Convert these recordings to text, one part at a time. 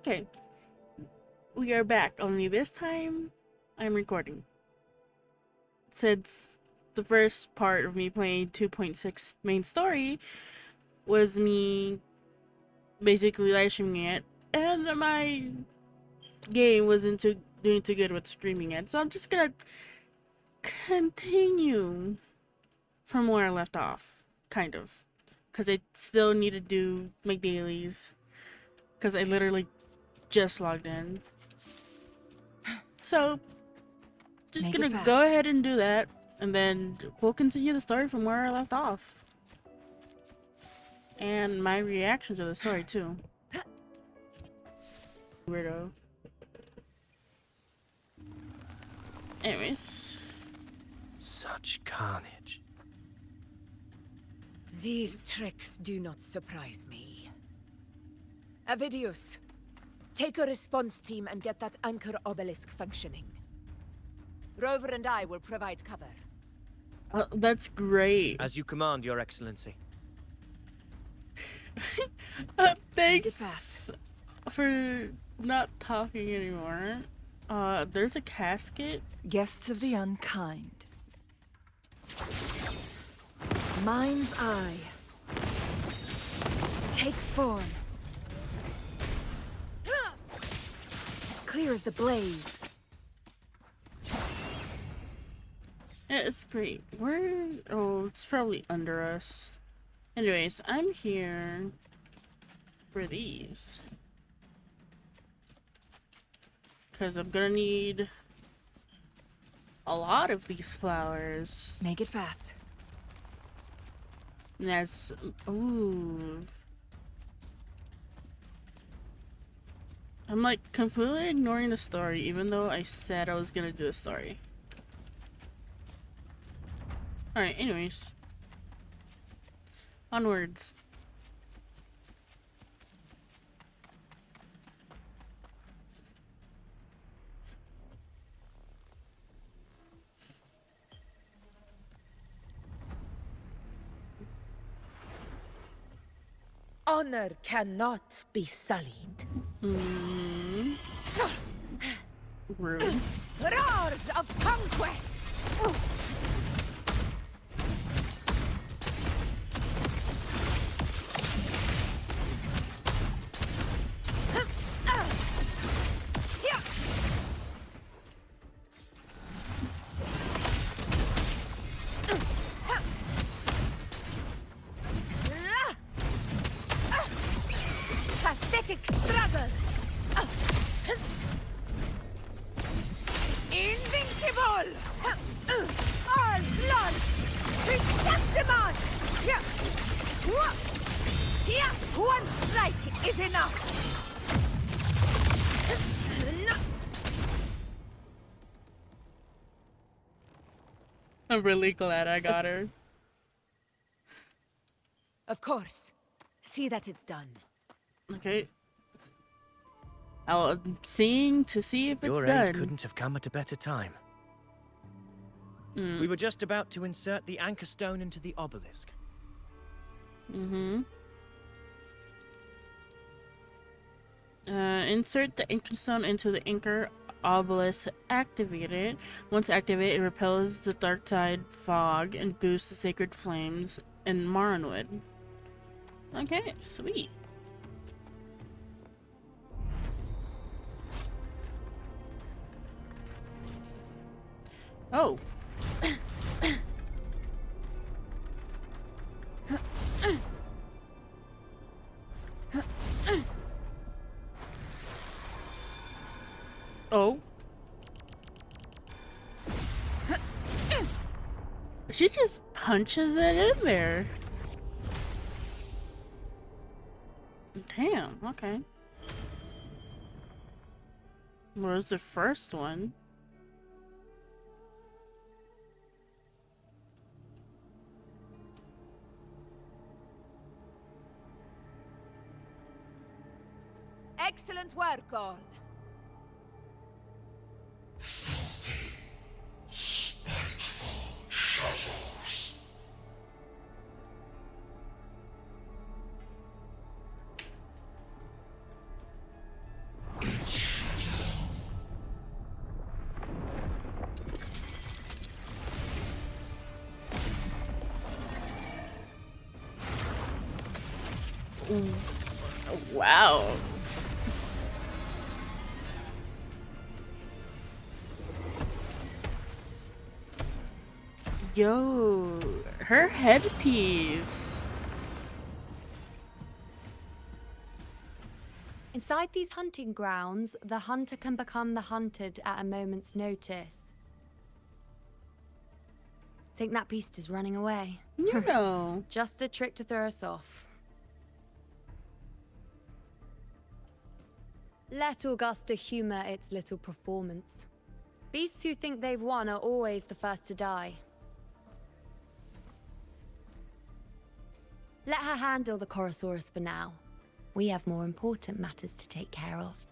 Okay, we are back. Only this time, I'm recording. Since the first part of me playing 2.6 main story was me basically live streaming it, and my game wasn't doing too good with streaming it, so I'm just gonna continue from where I left off, kind of, because I still need to do my dailies, because I literally just logged in. So, just Make gonna it fast. go ahead and do that, and then we'll continue the story from where I left off. And my reactions to the story, too. Weirdo. Anyways. Such carnage. These tricks do not surprise me. Avidius, take a response team and get that anchor obelisk functioning. Rover and I will provide cover. That's great. As you command, Your Excellency. Thanks for not talking anymore. There's a casket. Guests of the unkind. Mind's eye. Take form. Clear as the blaze. Yeah, it's great. Where? Oh, it's probably under us. Anyways, I'm here for these. Because I'm gonna need a lot of these flowers. Make it fast. And that's... Ooh. I'm like completely ignoring the story, even though I said I was gonna do the story. Alright, anyways. Onwards. Honor cannot be sullied. Rude. Roars of conquest! Pathetic struggle! Invincible! All blood! Receptimon! One strike is enough! I'm really glad I got her. Of course. See that it's done. Okay. I'm seeing to see if it's Your done. aid couldn't have come at a better time. We were just about to insert the anchor stone into the obelisk. Insert the anchor stone into the anchor obelisk. Activate it. Once activated, it repels the dark tide fog and boosts the sacred flames in Marronwood. Okay, sweet. Oh. Oh. She just punches it in there. Damn, okay. Where's the first one? Excellent work, all. Filthy, spiteful shadows. Wow. Yo, her headpiece. Inside these hunting grounds, the hunter can become the hunted at a moment's notice. Think that beast is running away. You know. Just a trick to throw us off. Let Augusta humor its little performance. Beasts who think they've won are always the first to die. Let her handle the Chorosaurus for now. We have more important matters to take care of.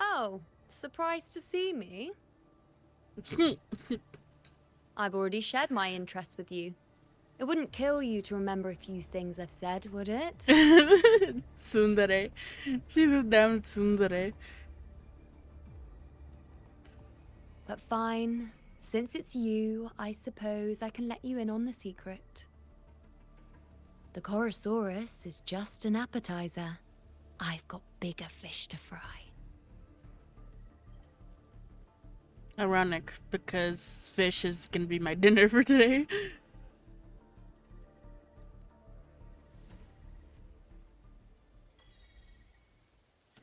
Oh, surprised to see me? I've already shared my interest with you. It wouldn't kill you to remember a few things I've said, would it? Tsundere. She's a damn tsundere. But fine. Since it's you, I suppose I can let you in on the secret. The Chorosaurus is just an appetizer. I've got bigger fish to fry. Ironic, because fish is gonna be my dinner for today.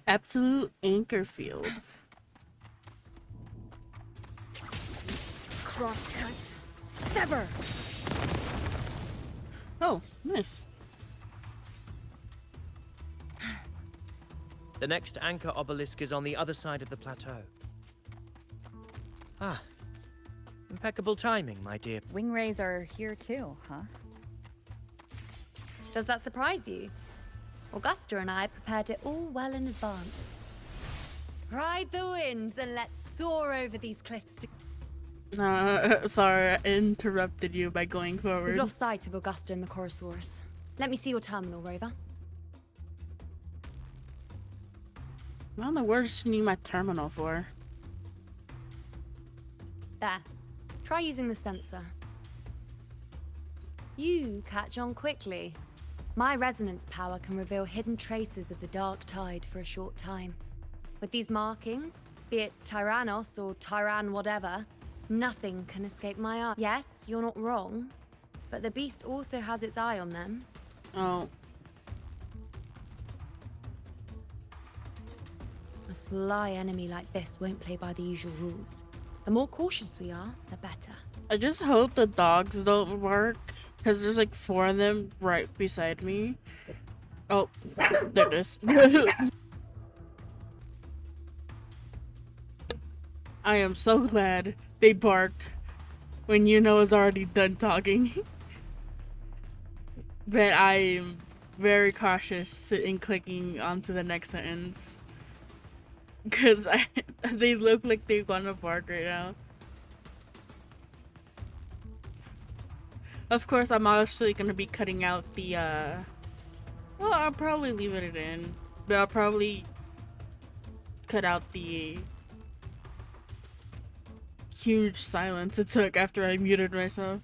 Absolute anchor field. Crosscut. Sever! Oh, nice. The next anchor obelisk is on the other side of the plateau. Ah. Impeccable timing, my dear. Wingrays are here too, huh? Does that surprise you? Augusta and I prepared it all well in advance. Ride the winds and let's soar over these cliffs. Sorry, I interrupted you by going We've forward. lost sight of Augusta and the Chorosaurus. Let me see your terminal, Rover. What in the world does she need my terminal for? There. Try using the sensor. You catch on quickly. My resonance power can reveal hidden traces of the dark tide for a short time. With these markings, be it Tyrannos or Tyran whatever, nothing can escape my eye. Yes, you're not wrong, but the beast also has its eye on them. Oh, A sly enemy like this won't play by the usual rules. The more cautious we are, the better. I just hope the dogs don't bark, because there's like 4 of them right beside me. Oh, there it is. I am so glad they barked when Yuno is already done talking. But I am very cautious in clicking onto the next sentence. Because they look like they're gonna bark right now. Of course, I'm actually gonna be cutting out the, well, I'll probably leave it in. But I'll probably cut out the huge silence it took after I muted myself.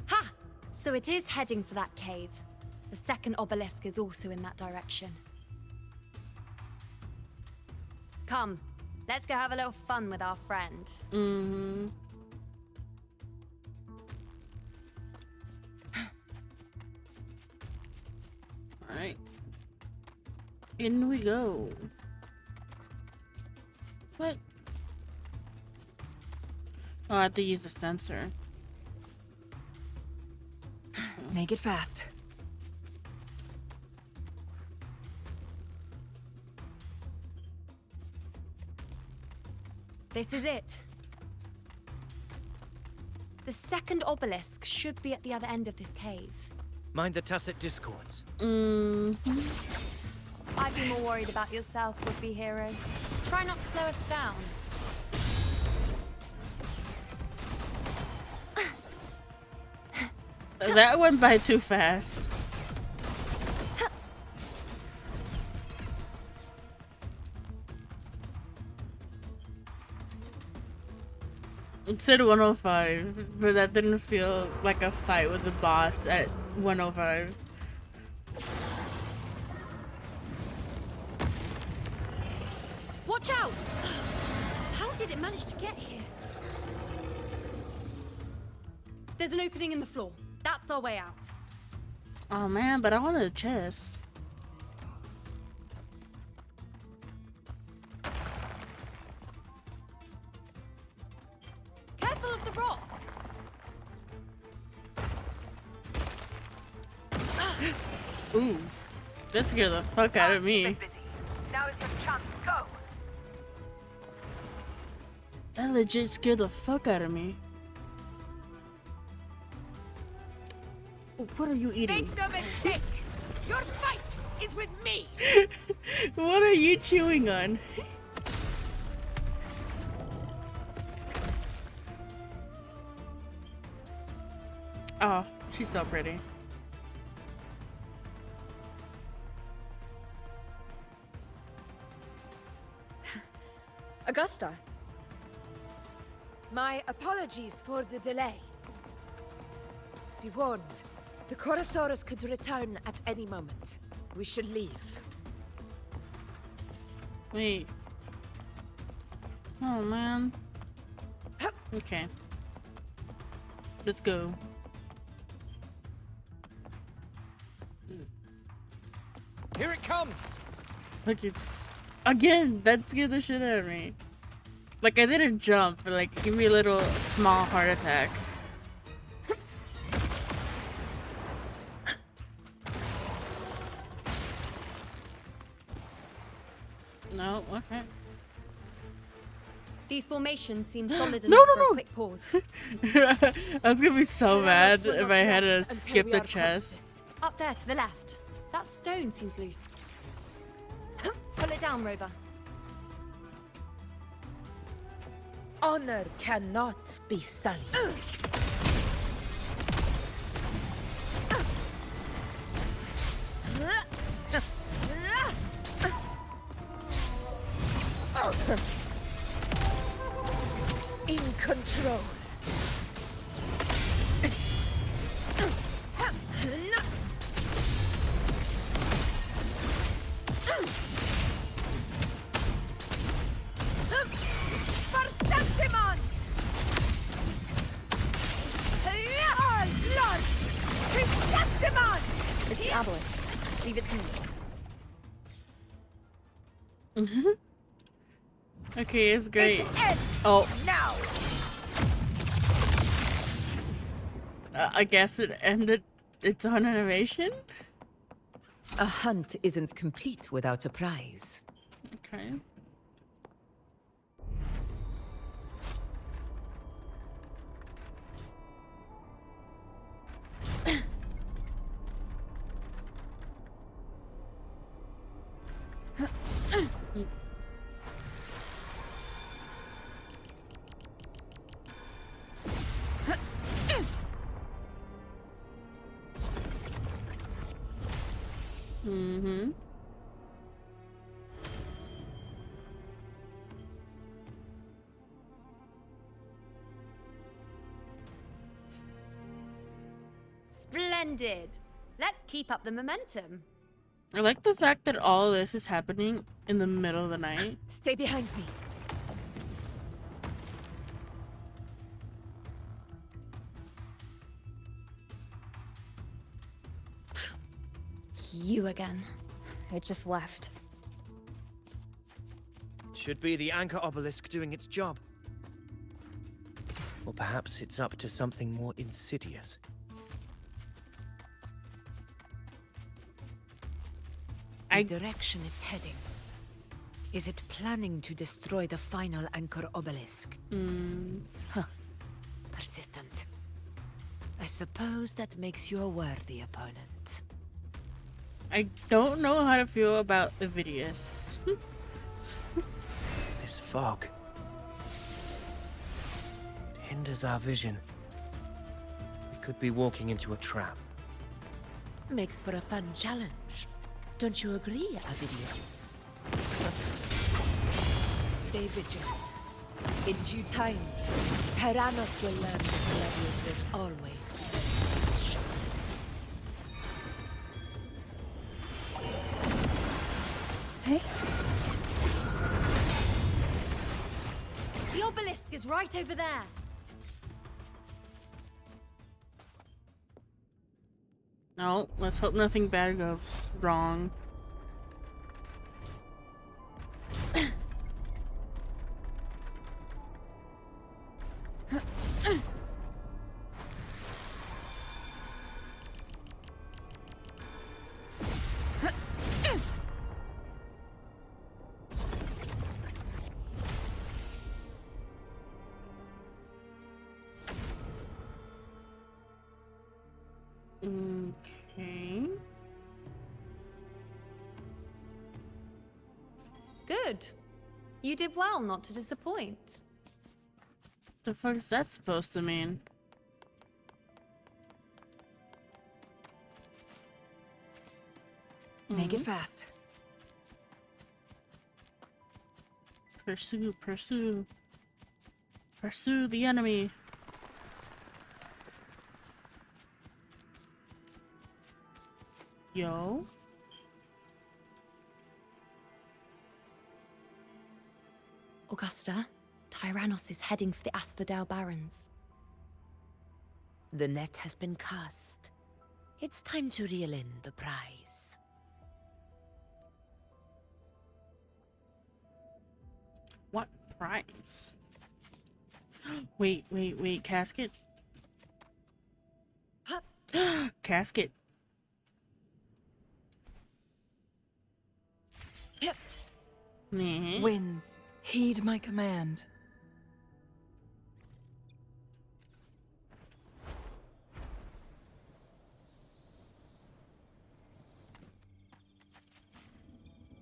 Ha! So it is heading for that cave. The second obelisk is also in that direction. Come, let's go have a little fun with our friend. Mm-hmm. Alright. In we go. What? Oh, I have to use the sensor. Make it fast. This is it. The second obelisk should be at the other end of this cave. Mind the tacit discords. Mm. I'd be more worried about yourself, would-be hero. Try not to slow us down. That went by too fast. It said 105, but that didn't feel like a fight with the boss at 105. Watch out! How did it manage to get here? There's an opening in the floor. That's our way out. Oh man, but I wanted a chest. Careful of the rocks! Ooh, that scared the fuck out of me. Now is your chance. Go. That legit scared the fuck out of me. What are you eating? Make no mistake. Your fight is with me. What are you chewing on? Oh, she's so pretty. Augusta. My apologies for the delay. Be warned, the Chorosaurus could return at any moment. We should leave. Wait. Oh man. Okay. Let's go. Here it comes! Look, it's again. That scared the shit out of me. Like I didn't jump, but like give me a little small heart attack. No, okay. These formations seem solid No, enough no, for a no. quick pause. I was gonna be so Tyrannos mad will if not I had to rest until skip we the are chest. corpses. Up there to the left. That stone seems loose. Pull it down, Rover. Honor cannot be sullied. In control. Perceptimont! Lord! Perceptimont! It's the obelisk. Leave it to me. Okay, it's great. It ends Oh, now! I guess it ended its own animation. A hunt isn't complete without a prize. Okay. Mm-hmm. Splendid. Let's keep up the momentum. I like the fact that all of this is happening in the middle of the night. Stay behind me. You again. It just left. Should be the anchor obelisk doing its job. Or perhaps it's up to something more insidious. The direction it's heading. Is it planning to destroy the final anchor obelisk? Persistent. I suppose that makes you a worthy opponent. I don't know how to feel about Ovidius. This fog. It hinders our vision. We could be walking into a trap. Makes for a fun challenge. Don't you agree, Avidius? Stay vigilant. In due time, Tyrannos will learn that gladiators always keep their mouths shut. Hey? The obelisk is right over there. No, let's hope nothing bad goes wrong. Okay. Good. You did well not to disappoint. The fuck is that supposed to mean? Make it fast. Pursue, pursue. Pursue the enemy. Yo. Augusta, Tyrannos is heading for the Asphodel Barrens. The net has been cast. It's time to reel in the prize. What prize? Wait, casket? Casket. Meh. Winds, heed my command.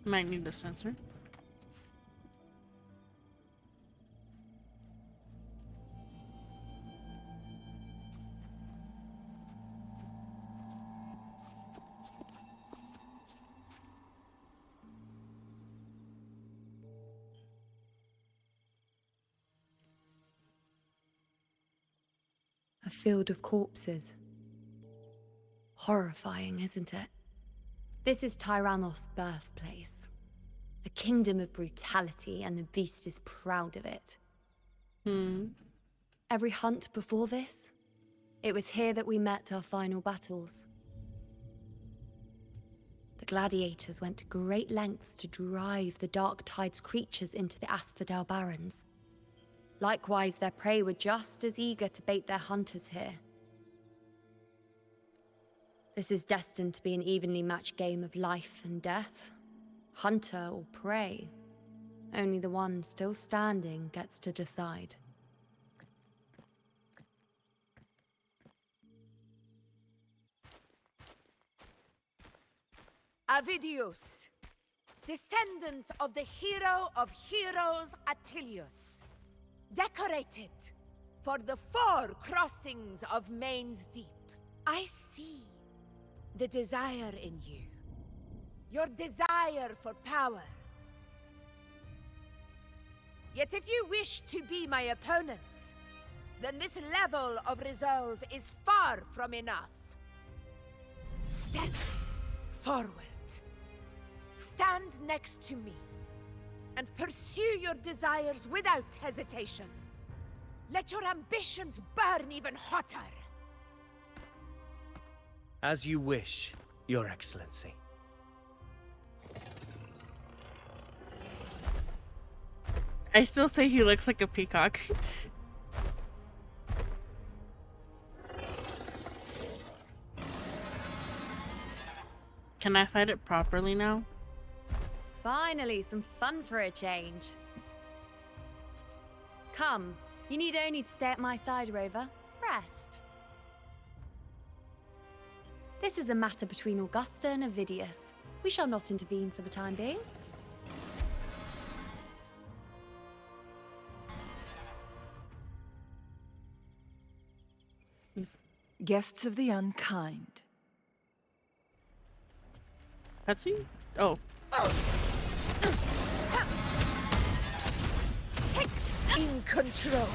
Might need the sensor. A field of corpses. Horrifying, isn't it? This is Tyrannos' birthplace. A kingdom of brutality, and the beast is proud of it. Every hunt before this, it was here that we met our final battles. The gladiators went to great lengths to drive the Dark Tide's creatures into the Asphodel Barrens. Likewise, their prey were just as eager to bait their hunters here. This is destined to be an evenly matched game of life and death. Hunter or prey. Only the one still standing gets to decide. Avidius, descendant of the hero of heroes Attilius, decorated for the 4 crossings of Main's Deep. I see the desire in you, your desire for power. Yet if you wish to be my opponent, then this level of resolve is far from enough. Step forward. Stand next to me and pursue your desires without hesitation. Let your ambitions burn even hotter. As you wish, Your Excellency. I still say he looks like a peacock. Can I fight it properly now? Finally, some fun for a change. Come, you need only to stay at my side, Rover. Rest. This is a matter between Augusta and Avidius. We shall not intervene for the time being. Guests of the unkind. Cutscene? Oh. In control.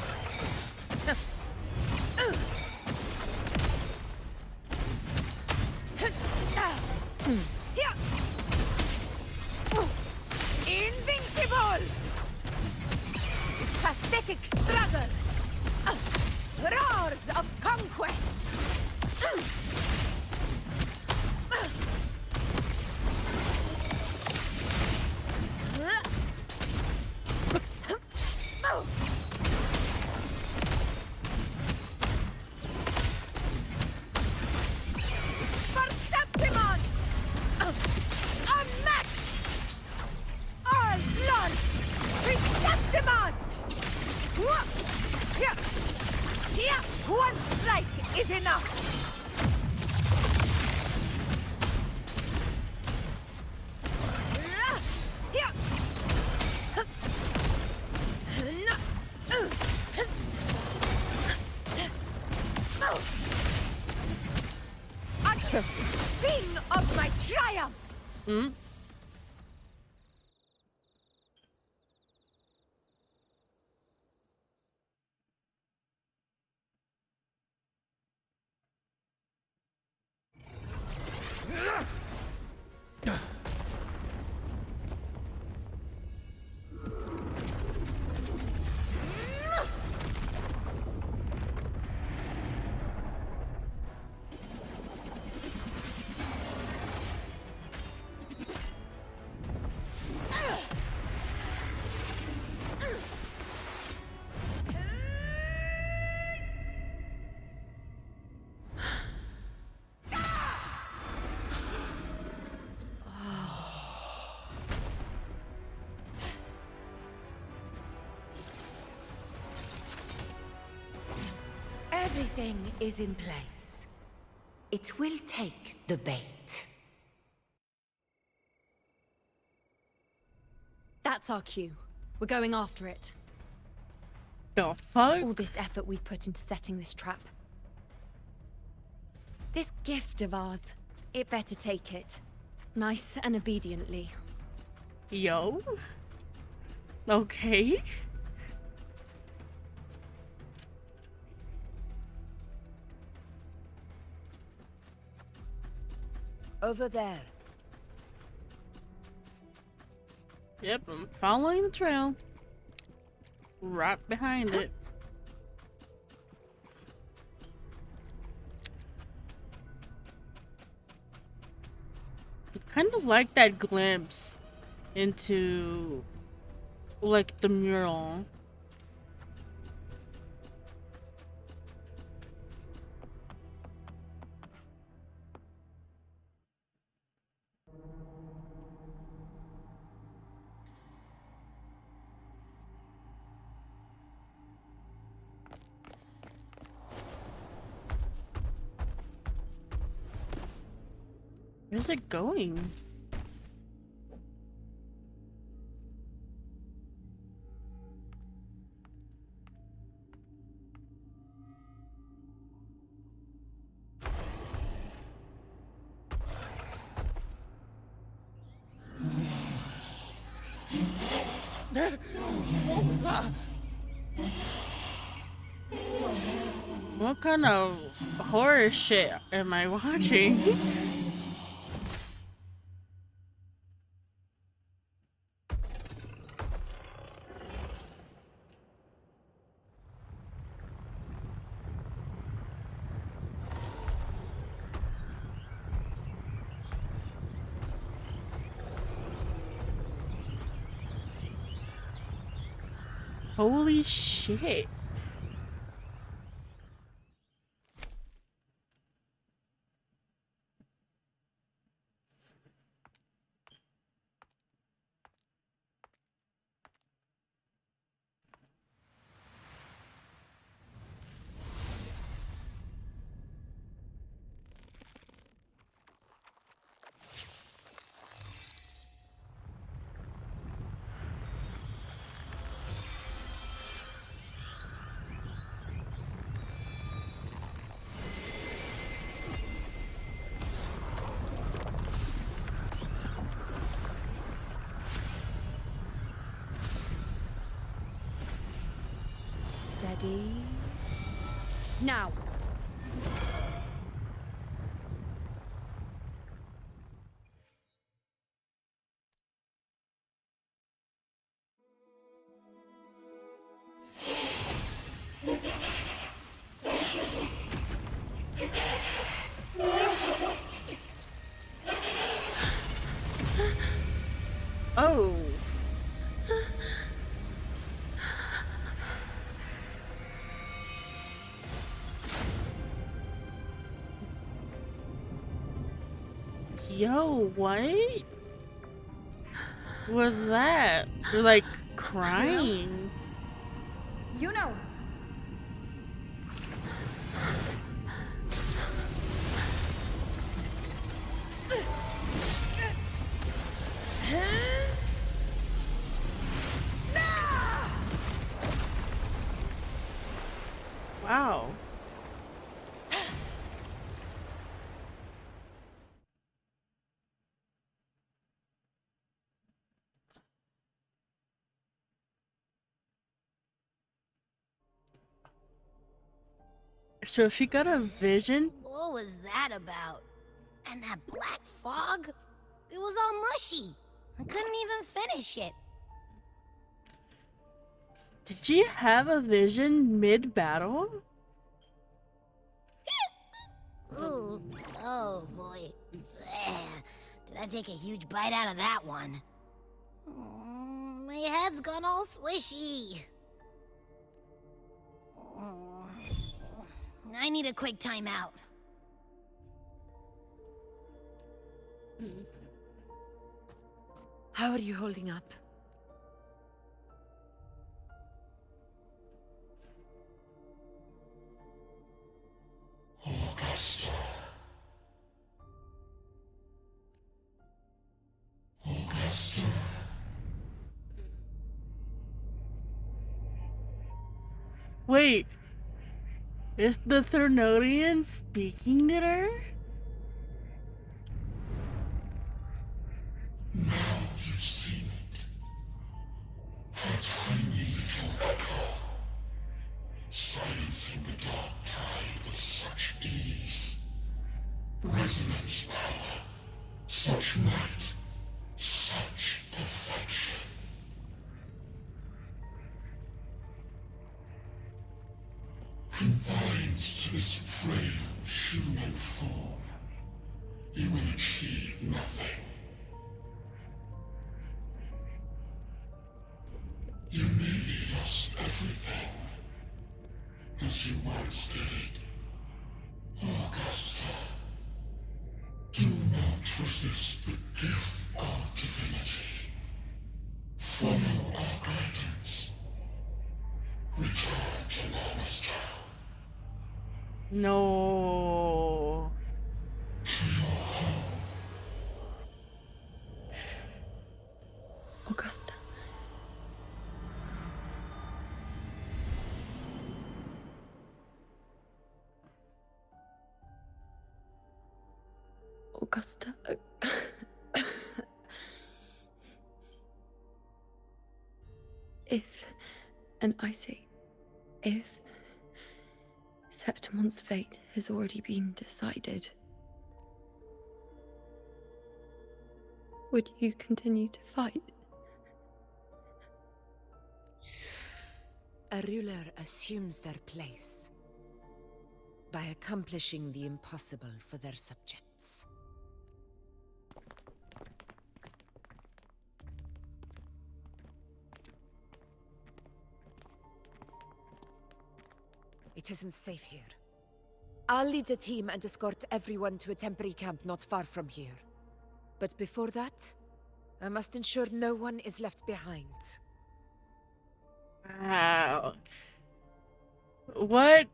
Invincible! Pathetic struggle! Roars of conquest! One strike is enough! Sing of my triumph! Hmm? Everything is in place. It will take the bait. That's our cue. We're going after it. The fuck? All this effort we've put into setting this trap. This gift of ours, it better take it. Nice and obediently. Yo? Okay. Over there. Yep, I'm following the trail. Right behind it. Kind of like that glimpse into like the mural. Where's it going? What was that? What kind of horror shit am I watching? Holy shit. Ready? Now! Oh. Yo, what was that? They're like crying. You know. Wow. So she got a vision? What was that about? And that black fog? It was all mushy. I couldn't even finish it. Did she have a vision mid-battle? Ooh, oh boy. Ugh. Did I take a huge bite out of that one? My head's gone all swishy. I need a quick timeout. How are you holding up? Augusta. Augusta. Wait, is the Thernodian speaking to her? Now you've seen it. A tiny little echo. Silencing the dark tide with such ease. Resonance power. Such might. Such perfection. Confined to this frail human form, you will achieve nothing. You nearly lost everything, as you once did. Augusta, do not resist the gift of divinity. Follow our guidance. Return to Lannister. No. Augusta. Augusta. If, and I say, if Septimon's fate has already been decided, would you continue to fight? A ruler assumes their place by accomplishing the impossible for their subjects. It isn't safe here. I'll lead a team and escort everyone to a temporary camp not far from here. But before that, I must ensure no one is left behind. Wow. What?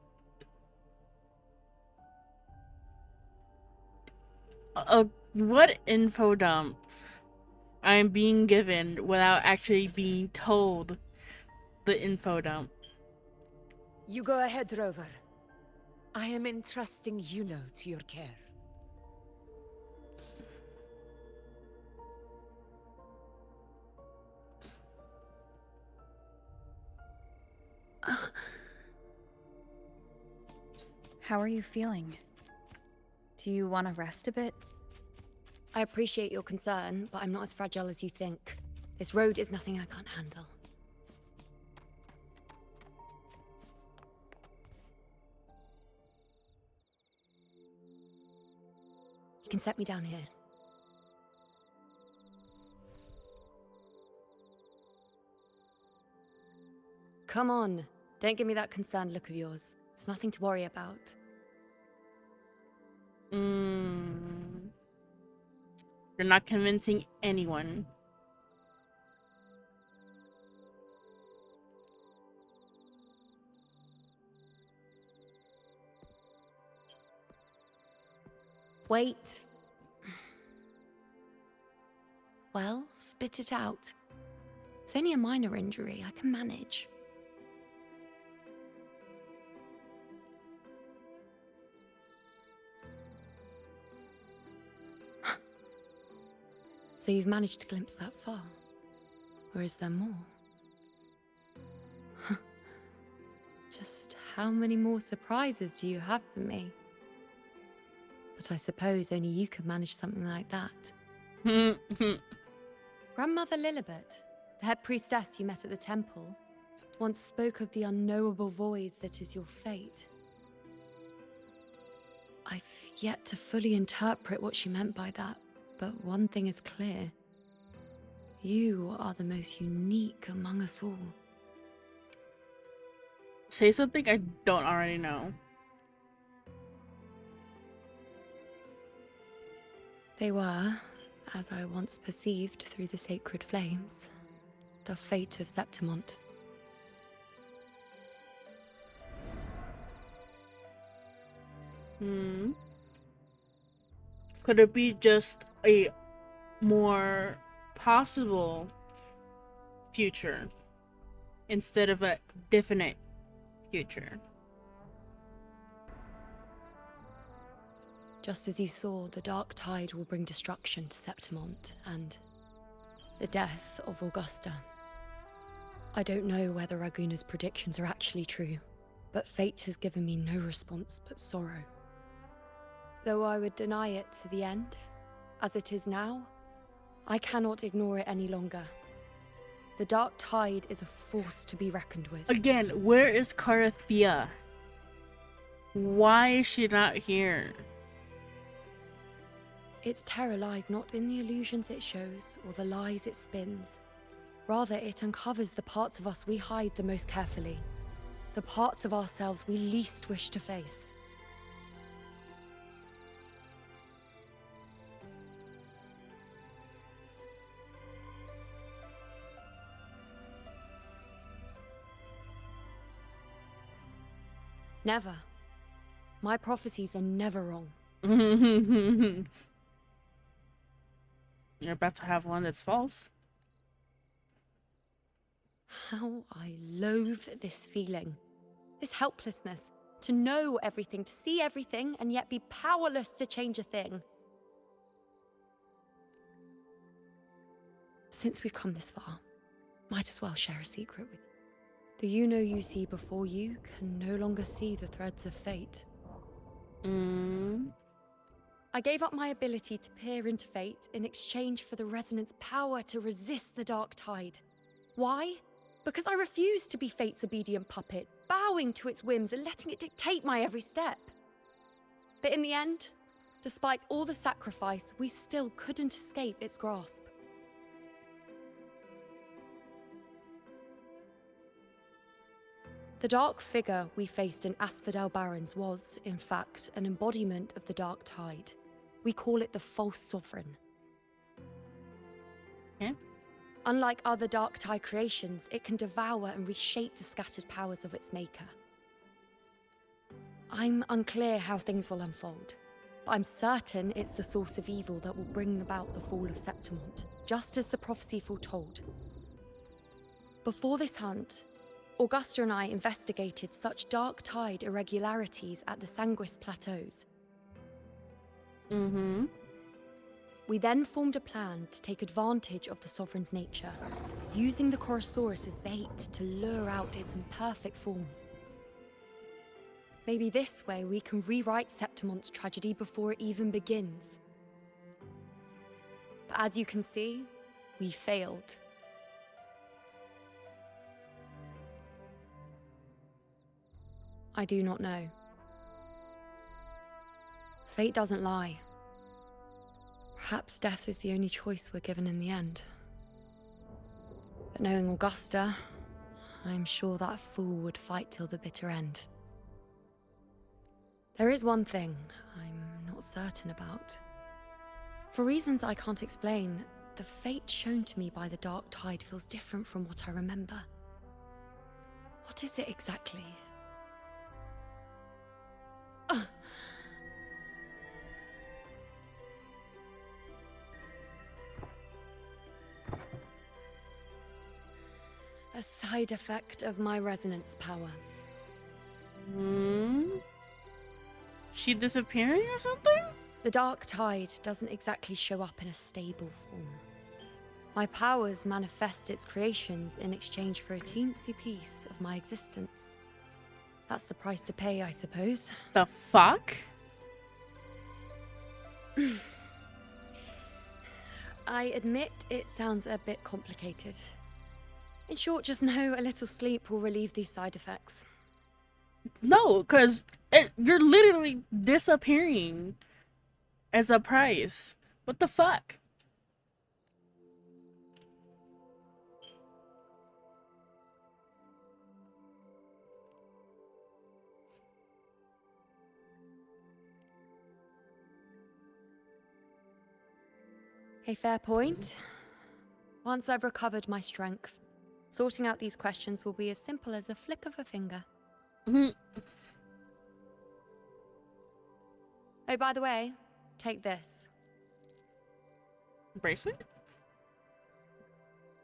What info dump I'm being given without actually being told the info dump? You go ahead, Rover. I am entrusting Yuno to your care. How are you feeling? Do you want to rest a bit? I appreciate your concern, but I'm not as fragile as you think. This road is nothing I can't handle. You can set me down here. Come on. Don't give me that concerned look of yours. There's nothing to worry about. You're not convincing anyone. Wait. Well, spit it out. It's only a minor injury. I can manage. So you've managed to glimpse that far? Or is there more? Just how many more surprises do you have for me? But I suppose only you could manage something like that. Grandmother Lilibet, the head priestess you met at the temple, once spoke of the unknowable void that is your fate. I've yet to fully interpret what she meant by that, but one thing is clear. You are the most unique among us all. Say something I don't already know. They were, as I once perceived through the sacred flames, the fate of Septimont. Could it be just a more possible future instead of a definite future? Just as you saw, the dark tide will bring destruction to Septimont and the death of Augusta. I don't know whether Raguna's predictions are actually true, but fate has given me no response but sorrow. Though I would deny it to the end, as it is now, I cannot ignore it any longer. The dark tide is a force to be reckoned with. Again, where is Carathea? Why is she not here? Its terror lies not in the illusions it shows or the lies it spins. Rather, it uncovers the parts of us we hide the most carefully. The parts of ourselves we least wish to face. Never. My prophecies are never wrong. You're about to have one that's false. How I loathe this feeling. This helplessness. To know everything, to see everything, and yet be powerless to change a thing. Since we've come this far, might as well share a secret with you. The you see before you can no longer see the threads of fate. I gave up my ability to peer into fate in exchange for the resonance power to resist the dark tide. Why? Because I refused to be fate's obedient puppet, bowing to its whims and letting it dictate my every step. But in the end, despite all the sacrifice, we still couldn't escape its grasp. The dark figure we faced in Asphodel Barrens was, in fact, an embodiment of the dark tide. We call it the false sovereign. Yeah. Unlike other dark tide creations, it can devour and reshape the scattered powers of its maker. I'm unclear how things will unfold, but I'm certain it's the source of evil that will bring about the fall of Septimont, just as the prophecy foretold. Before this hunt, Augusta and I investigated such dark tide irregularities at the Sanguis Plateaus. We then formed a plan to take advantage of the Sovereign's nature, using the Chorosaurus as bait to lure out its imperfect form. Maybe this way we can rewrite Septimont's tragedy before it even begins. But as you can see, we failed. I do not know. Fate doesn't lie. Perhaps death is the only choice we're given in the end. But knowing Augusta, I'm sure that fool would fight till the bitter end. There is one thing I'm not certain about. For reasons I can't explain, the fate shown to me by the Dark Tide feels different from what I remember. What is it exactly? Ugh. A side effect of my resonance power. Hmm? She disappearing or something? The Dark Tide doesn't exactly show up in a stable form. My powers manifest its creations in exchange for a teensy piece of my existence. That's the price to pay, I suppose. The fuck? I admit it sounds a bit complicated. In short, just know a little sleep will relieve these side effects. No, because you're literally disappearing as a prize. What the fuck? A fair point. Once I've recovered my strength, sorting out these questions will be as simple as a flick of a finger. Mhm. Oh, by the way, take this. Bracelet?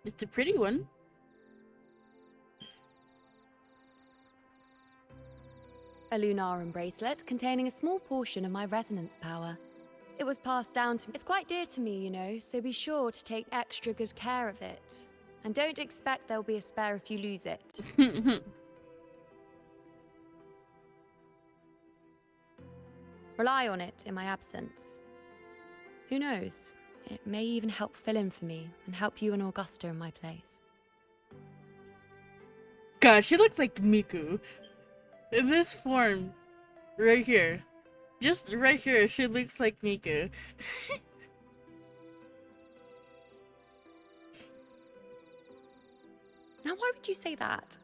It's a pretty one. A Lunarum bracelet containing a small portion of my resonance power. It was passed down to me. It's quite dear to me, you know, so be sure to take extra good care of it. And don't expect there'll be a spare if you lose it. Rely on it in my absence. Who knows? It may even help fill in for me and help you and Augusta in my place. God, she looks like Miku. In this form, right here. Just right here, she looks like Miku. Now, why would you say that?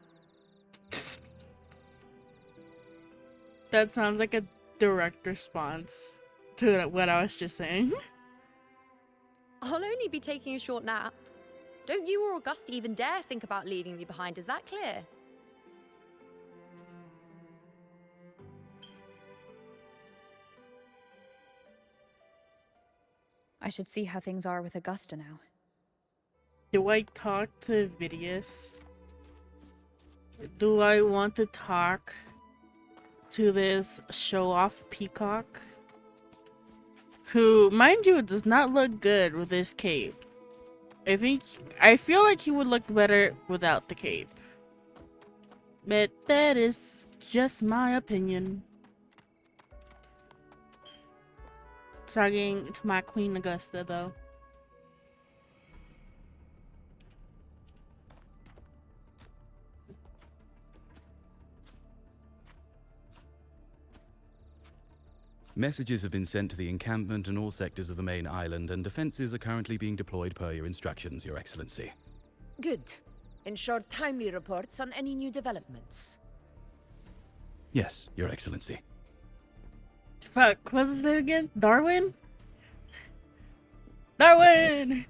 That sounds like a direct response to what I was just saying. I'll only be taking a short nap. Don't you or Augusta even dare think about leaving me behind, is that clear? I should see how things are with Augusta now. Do I talk to Vidius? Do I want to talk to this show-off peacock? Who, mind you, does not look good with this cape. I feel like he would look better without the cape. But that is just my opinion. Talking to my Queen Augusta, though. Messages have been sent to the encampment and all sectors of the main island, and defenses are currently being deployed per your instructions, Your Excellency. Good. Ensure timely reports on any new developments. Yes, Your Excellency. Fuck, what's his name again? Darwin? Darwin!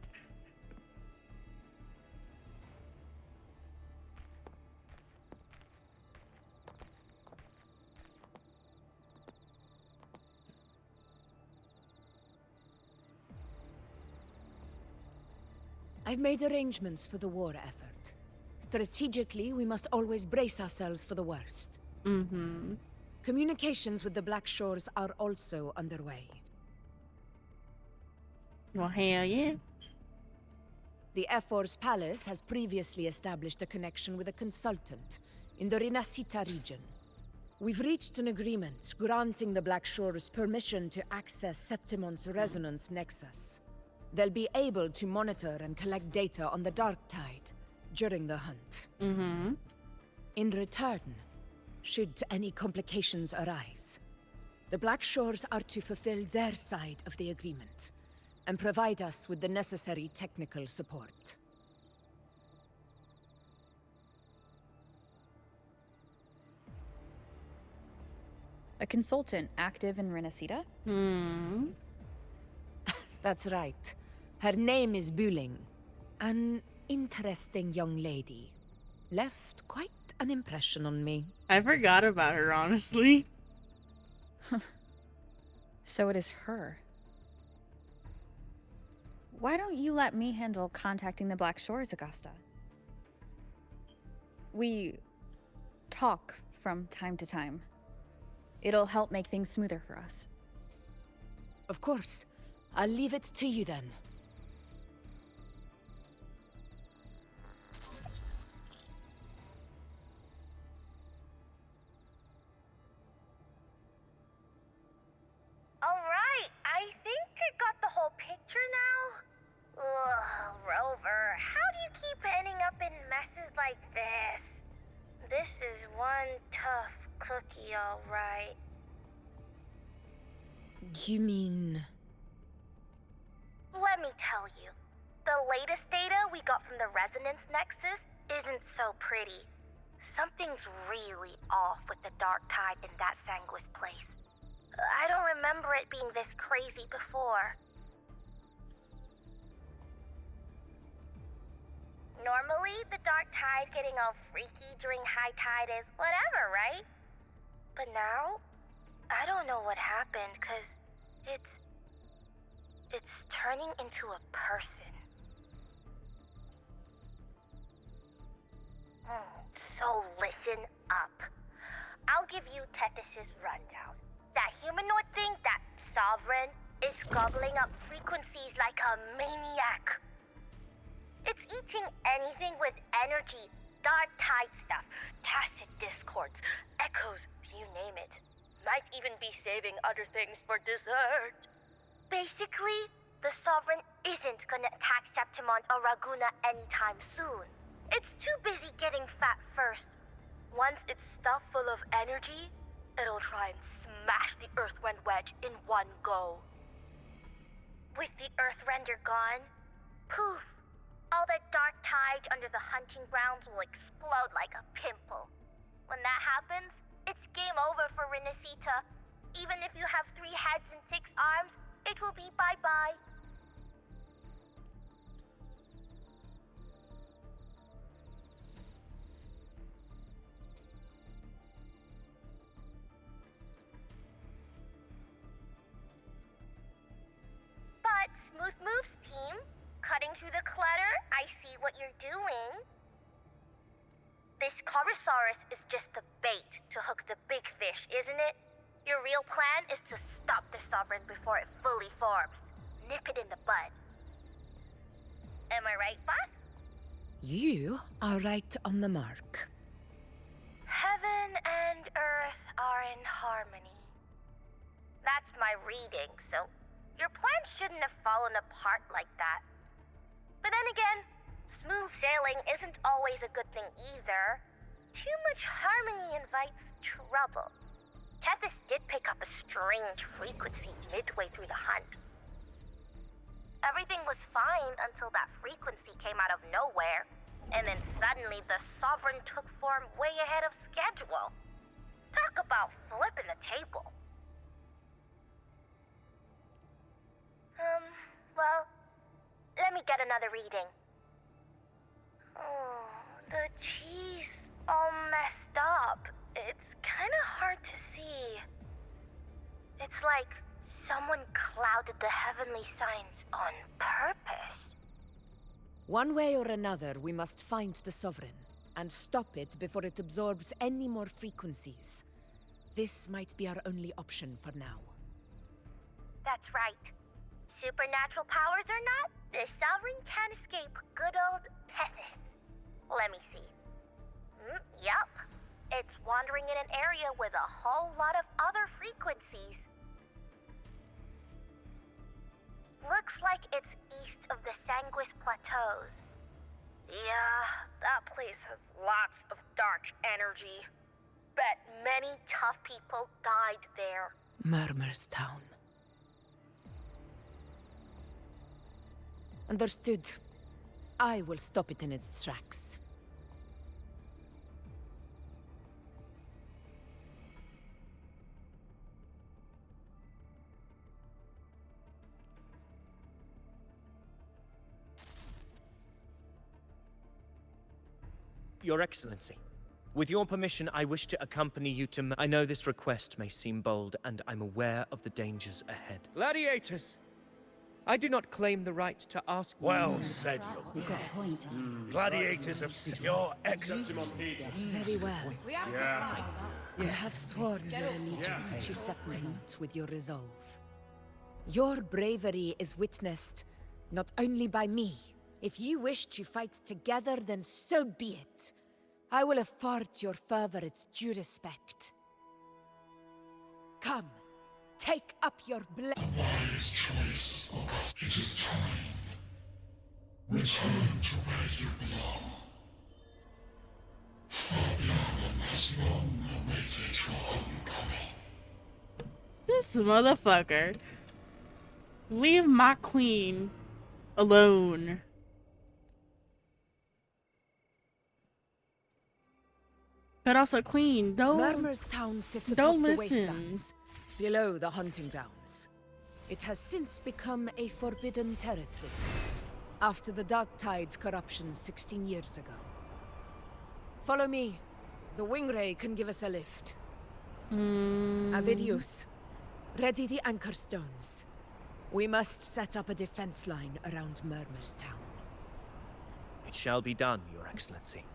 I've made arrangements for the war effort. Strategically, we must always brace ourselves for the worst. Mm-hmm. Communications with the Black Shores are also underway. Well, hell yeah. The Ephor's Palace has previously established a connection with a consultant in the Rinascita region. We've reached an agreement granting the Black Shores permission to access Septimon's resonance nexus. They'll be able to monitor and collect data on the Dark Tide during the hunt. Mm-hmm. In return, should any complications arise, the Black Shores are to fulfill their side of the agreement and provide us with the necessary technical support. A consultant active in Renacita? Hmm. That's right. Her name is Buling. An interesting young lady. Left quite an impression on me. I forgot about her, honestly. So it is her. Why don't you let me handle contacting the Black Shores, Augusta? We talk from time to time. It'll help make things smoother for us. Of course. I'll leave it to you then. Alright, I think I got the whole picture now. Ugh, Rover, how do you keep ending up in messes like this? This is one tough cookie, alright. You mean... Let me tell you, the latest data we got from the Resonance Nexus isn't so pretty. Something's really off with the Dark Tide in that Sanguis place. I don't remember it being this crazy before. Normally, the Dark Tide getting all freaky during high tide is whatever, right? But now, I don't know what happened, 'cause it's turning into a person. So listen up. I'll give you Tethys' rundown. That humanoid thing, that Sovereign, is gobbling up frequencies like a maniac. It's eating anything with energy, dark tide stuff, tacit discords, echoes, you name it. Might even be saving other things for dessert. Basically, the Sovereign isn't gonna attack Septimon or Raguna anytime soon. It's too busy getting fat first. Once it's stuffed full of energy, it'll try and smash the Earthwind Wedge in one go. With the Earthrender gone, poof, all that dark tide under the hunting grounds will explode like a pimple. When that happens, it's game over for Renacita. Even if you have 3 heads and 6 arms, it will be bye-bye. But Smooth Moves team, cutting through the clutter, I see what you're doing. This Corosaurus is just the bait to hook the big fish, isn't it? Your real plan is to stop the Sovereign before it fully forms. Nip it in the bud. Am I right, boss? You are right on the mark. Heaven and Earth are in harmony. That's my reading, so your plan shouldn't have fallen apart like that. But then again, smooth sailing isn't always a good thing either. Too much harmony invites trouble. Tethys did pick up a strange frequency midway through the hunt. Everything was fine until that frequency came out of nowhere, and then suddenly the Sovereign took form way ahead of schedule. Talk about flipping the table. Well, let me get another reading. Oh, the cheese all messed up. It's kind of hard to see. It's like someone clouded the heavenly signs on purpose. One way or another, we must find the Sovereign and stop it before it absorbs any more frequencies. This might be our only option for now. That's right. Supernatural powers or not, the Sovereign can't escape good old Tethys. Let me see. Yup. It's wandering in an area area with a whole lot of other frequencies. Looks like it's east of the Sanguis Plateaus. Yeah, that place has lots of dark energy. Bet many tough people died there. Murmur's Town. Understood. I will stop it in its tracks. Your Excellency, with your permission, I wish to accompany you to... I know this request may seem bold, and I'm aware of the dangers ahead. Gladiators! I do not claim the right to ask... Well said, young man. Gladiators of your excellence. Very well. We have to fight. You have sworn your allegiance to Septimont with your resolve. Your bravery is witnessed not only by me. If you wish to fight together, then so be it. I will afford your fervor its due respect. Come, take up your blade. Wise choice, August. It is time. Return to where you belong. Fabianum has long awaited your homecoming. This motherfucker. Leave my queen alone. But also, Queen, Murmur's Town sits atop don't the listen. wastelands, below the hunting grounds. It has since become a forbidden territory, after the Dark Tide's corruption 16 years ago. Follow me. The Wingray can give us a lift. Avidius, ready the anchor stones. We must set up a defense line around Murmur's Town. It shall be done, Your Excellency.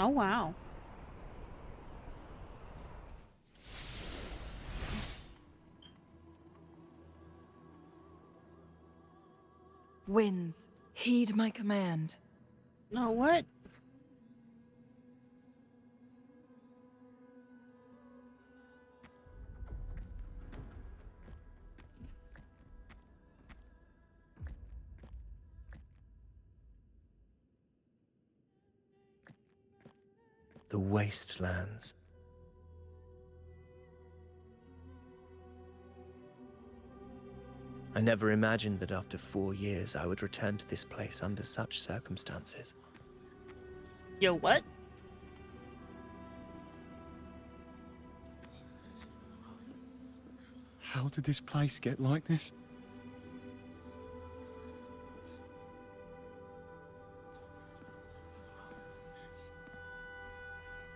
Oh, wow. Winds, heed my command. No, what? The wastelands. I never imagined that after 4 years I would return to this place under such circumstances. Yo, what? How did this place get like this?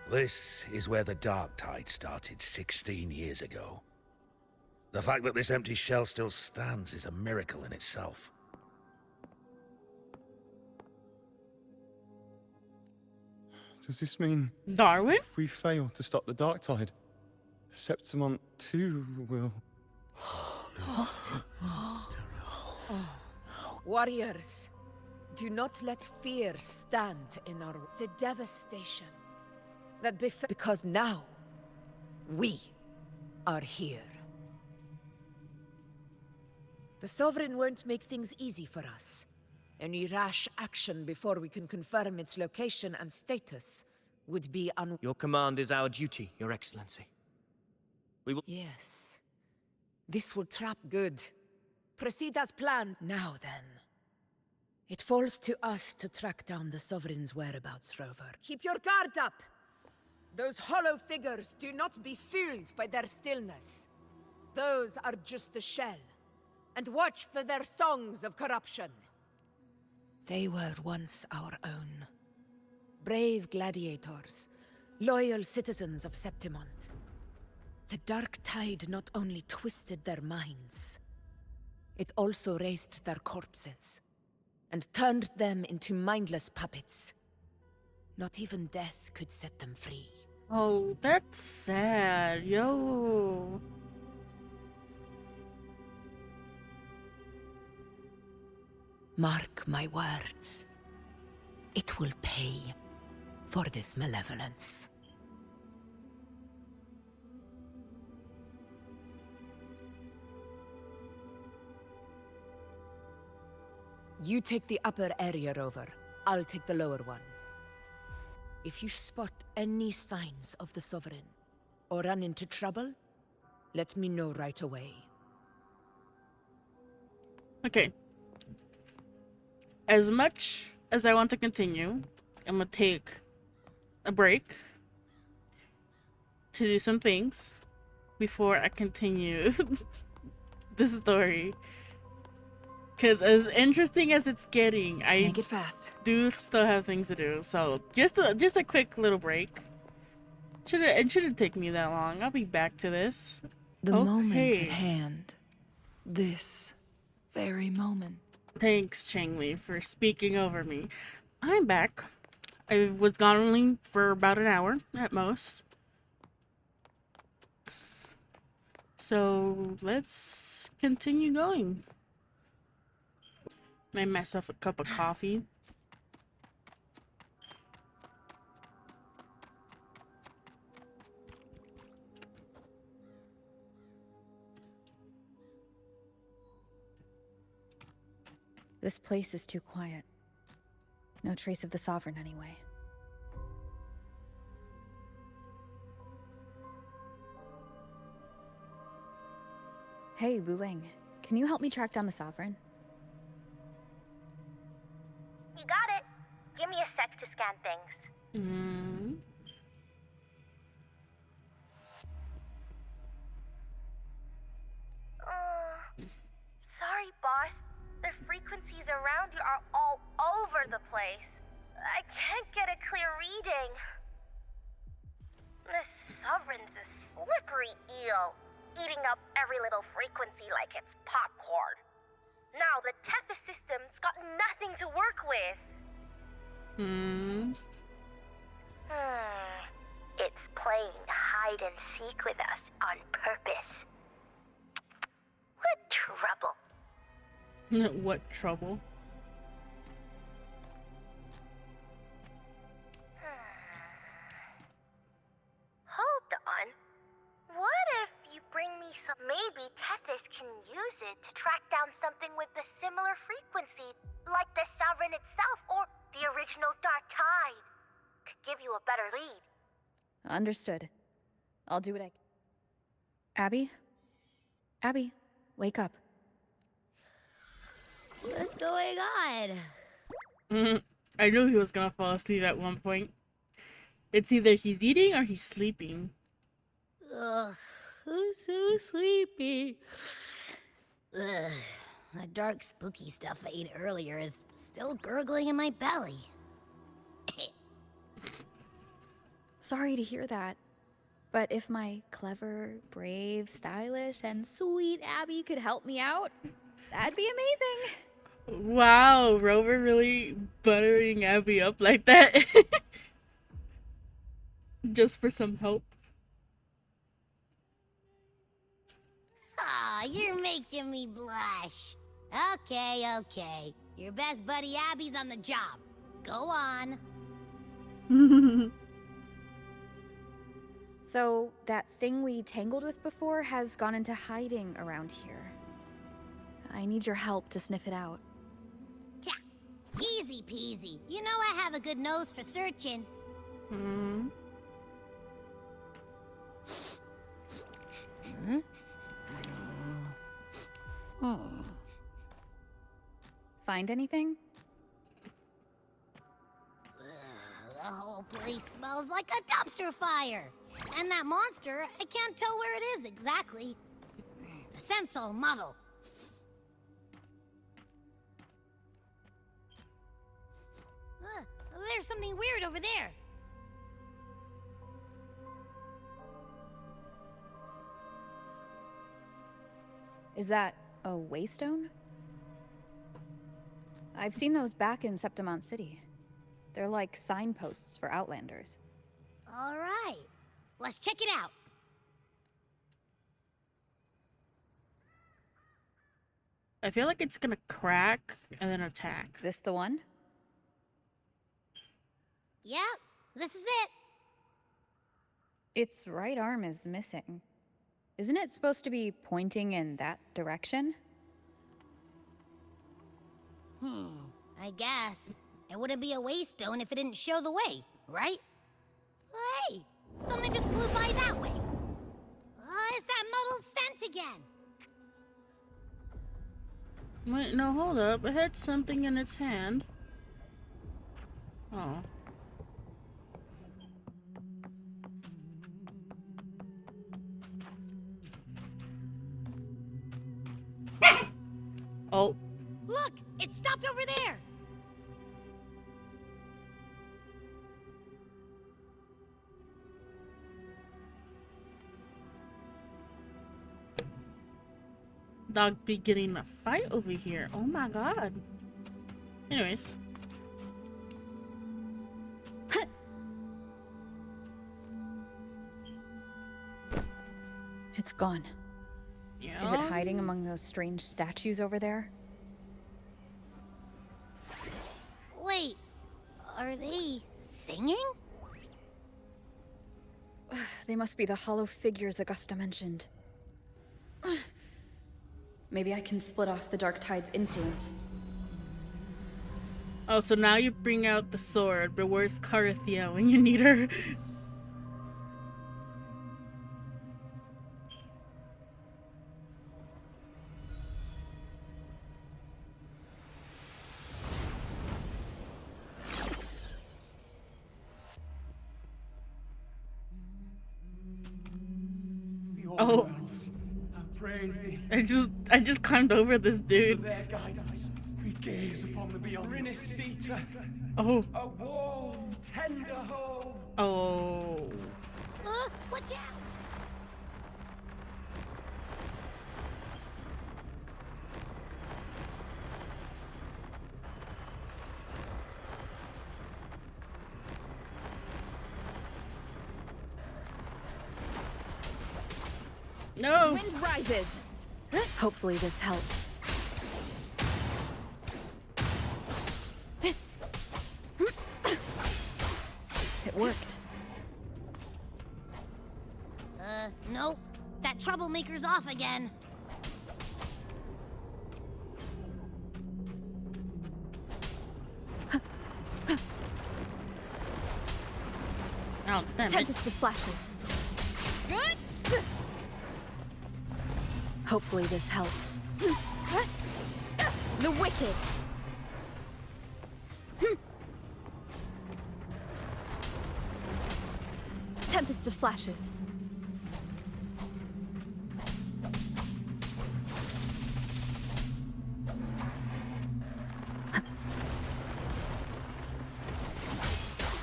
This is where the Dark Tide started 16 years ago. The fact that this empty shell still stands is a miracle in itself. Does this mean Darwin? if we fail to stop the Dark Tide, Septimont too will... Warriors, do not let fear stand in our... The devastation that because now, we are here. The Sovereign won't make things easy for us. Any rash action before we can confirm its location and status would be Your command is our duty, Your Excellency. We will... Yes. This will trap good. Proceed as planned. Now then. It falls to us to track down the Sovereign's whereabouts, Rover. Keep your guard up! Those hollow figures do not be fooled by their stillness. Those are just the shell. And watch for their songs of corruption. They were once our own. Brave gladiators, loyal citizens of Septimont. The Dark Tide not only twisted their minds, it also raised their corpses, and turned them into mindless puppets. Not even death could set them free. Oh, that's sad, yo. Mark my words. It will pay for this malevolence. You take the upper area, Rover. I'll take the lower one. If you spot any signs of the Sovereign, or run into trouble, let me know right away. Okay. As much as I want to continue, I'm gonna take a break to do some things before I continue the story. Because as interesting as it's getting, I Make it fast. do still have things to do. So just a quick little break. It shouldn't take me that long. I'll be back to this. The moment at Okay. hand. This very moment. Thanks, Changli, for speaking over me. I'm back. I was gone only for about an hour at most. So let's continue going. Made myself a cup of coffee. This place is too quiet. No trace of the Sovereign anyway. Hey, Wuling. Can you help me track down the Sovereign? You got it. Give me a sec to scan things. Mm. Sorry, boss. The frequencies around you are all over the place. I can't get a clear reading. This Sovereign's a slippery eel, eating up every little frequency like it's popcorn. Now the Tethys system's got nothing to work with. It's playing hide and seek with us on purpose. What trouble. What trouble? Hold on. What if you bring me some... Maybe Tethys can use it to track down something with a similar frequency, like the Sovereign itself or the original Dark Tide. Could give you a better lead. Understood. I'll do what I... Abby? Abby, wake up. What's going on? I knew he was gonna fall asleep at one point. It's either he's eating or he's sleeping. Ugh, I'm so sleepy. Ugh, that dark, spooky stuff I ate earlier is still gurgling in my belly. Sorry to hear that. But if my clever, brave, stylish, and sweet Abby could help me out, that'd be amazing. Wow, Rover really buttering Abby up like that? Just for some help. Aw, you're making me blush. Okay. Your best buddy Abby's on the job. Go on. So, that thing we tangled with before has gone into hiding around here. I need your help to sniff it out. Yeah, easy peasy. You know I have a good nose for searching. Find anything? The whole place smells like a dumpster fire. And that monster, I can't tell where it is exactly. The scent's all muddled. There's something weird over there. Is that a waystone? I've seen those back in Septimont City. They're like signposts for Outlanders. All right, let's check it out. I feel like it's gonna crack and then attack. This the one? Yep, this is it. Its right arm is missing. Isn't it supposed to be pointing in that direction? I guess. It wouldn't be a waystone if it didn't show the way, right? Hey, something just flew by that way. It's that muddled scent again. Wait, no, hold up. It had something in its hand. Oh. Oh. Look, it stopped over there. Dog be getting a fight over here. Oh my god. Anyways. It's gone. Yeah. Is it hiding among those strange statues over there? Wait, are they singing? They must be the hollow figures Augusta mentioned. Maybe I can split off the Dark Tide's influence. Oh, so now you bring out the sword, but where's Carithia when you need her? Oh, praise thee. I just climbed over this For dude. their guidance, we gaze upon the beyond. Rinisita, Oh. a warm, tender home. Oh. Watch out! No. Wind rises. Hopefully this helps. It worked. Nope. That troublemaker's off again. Oh, damn it. Tempest of slashes. Hopefully this helps. The wicked. Tempest of slashes.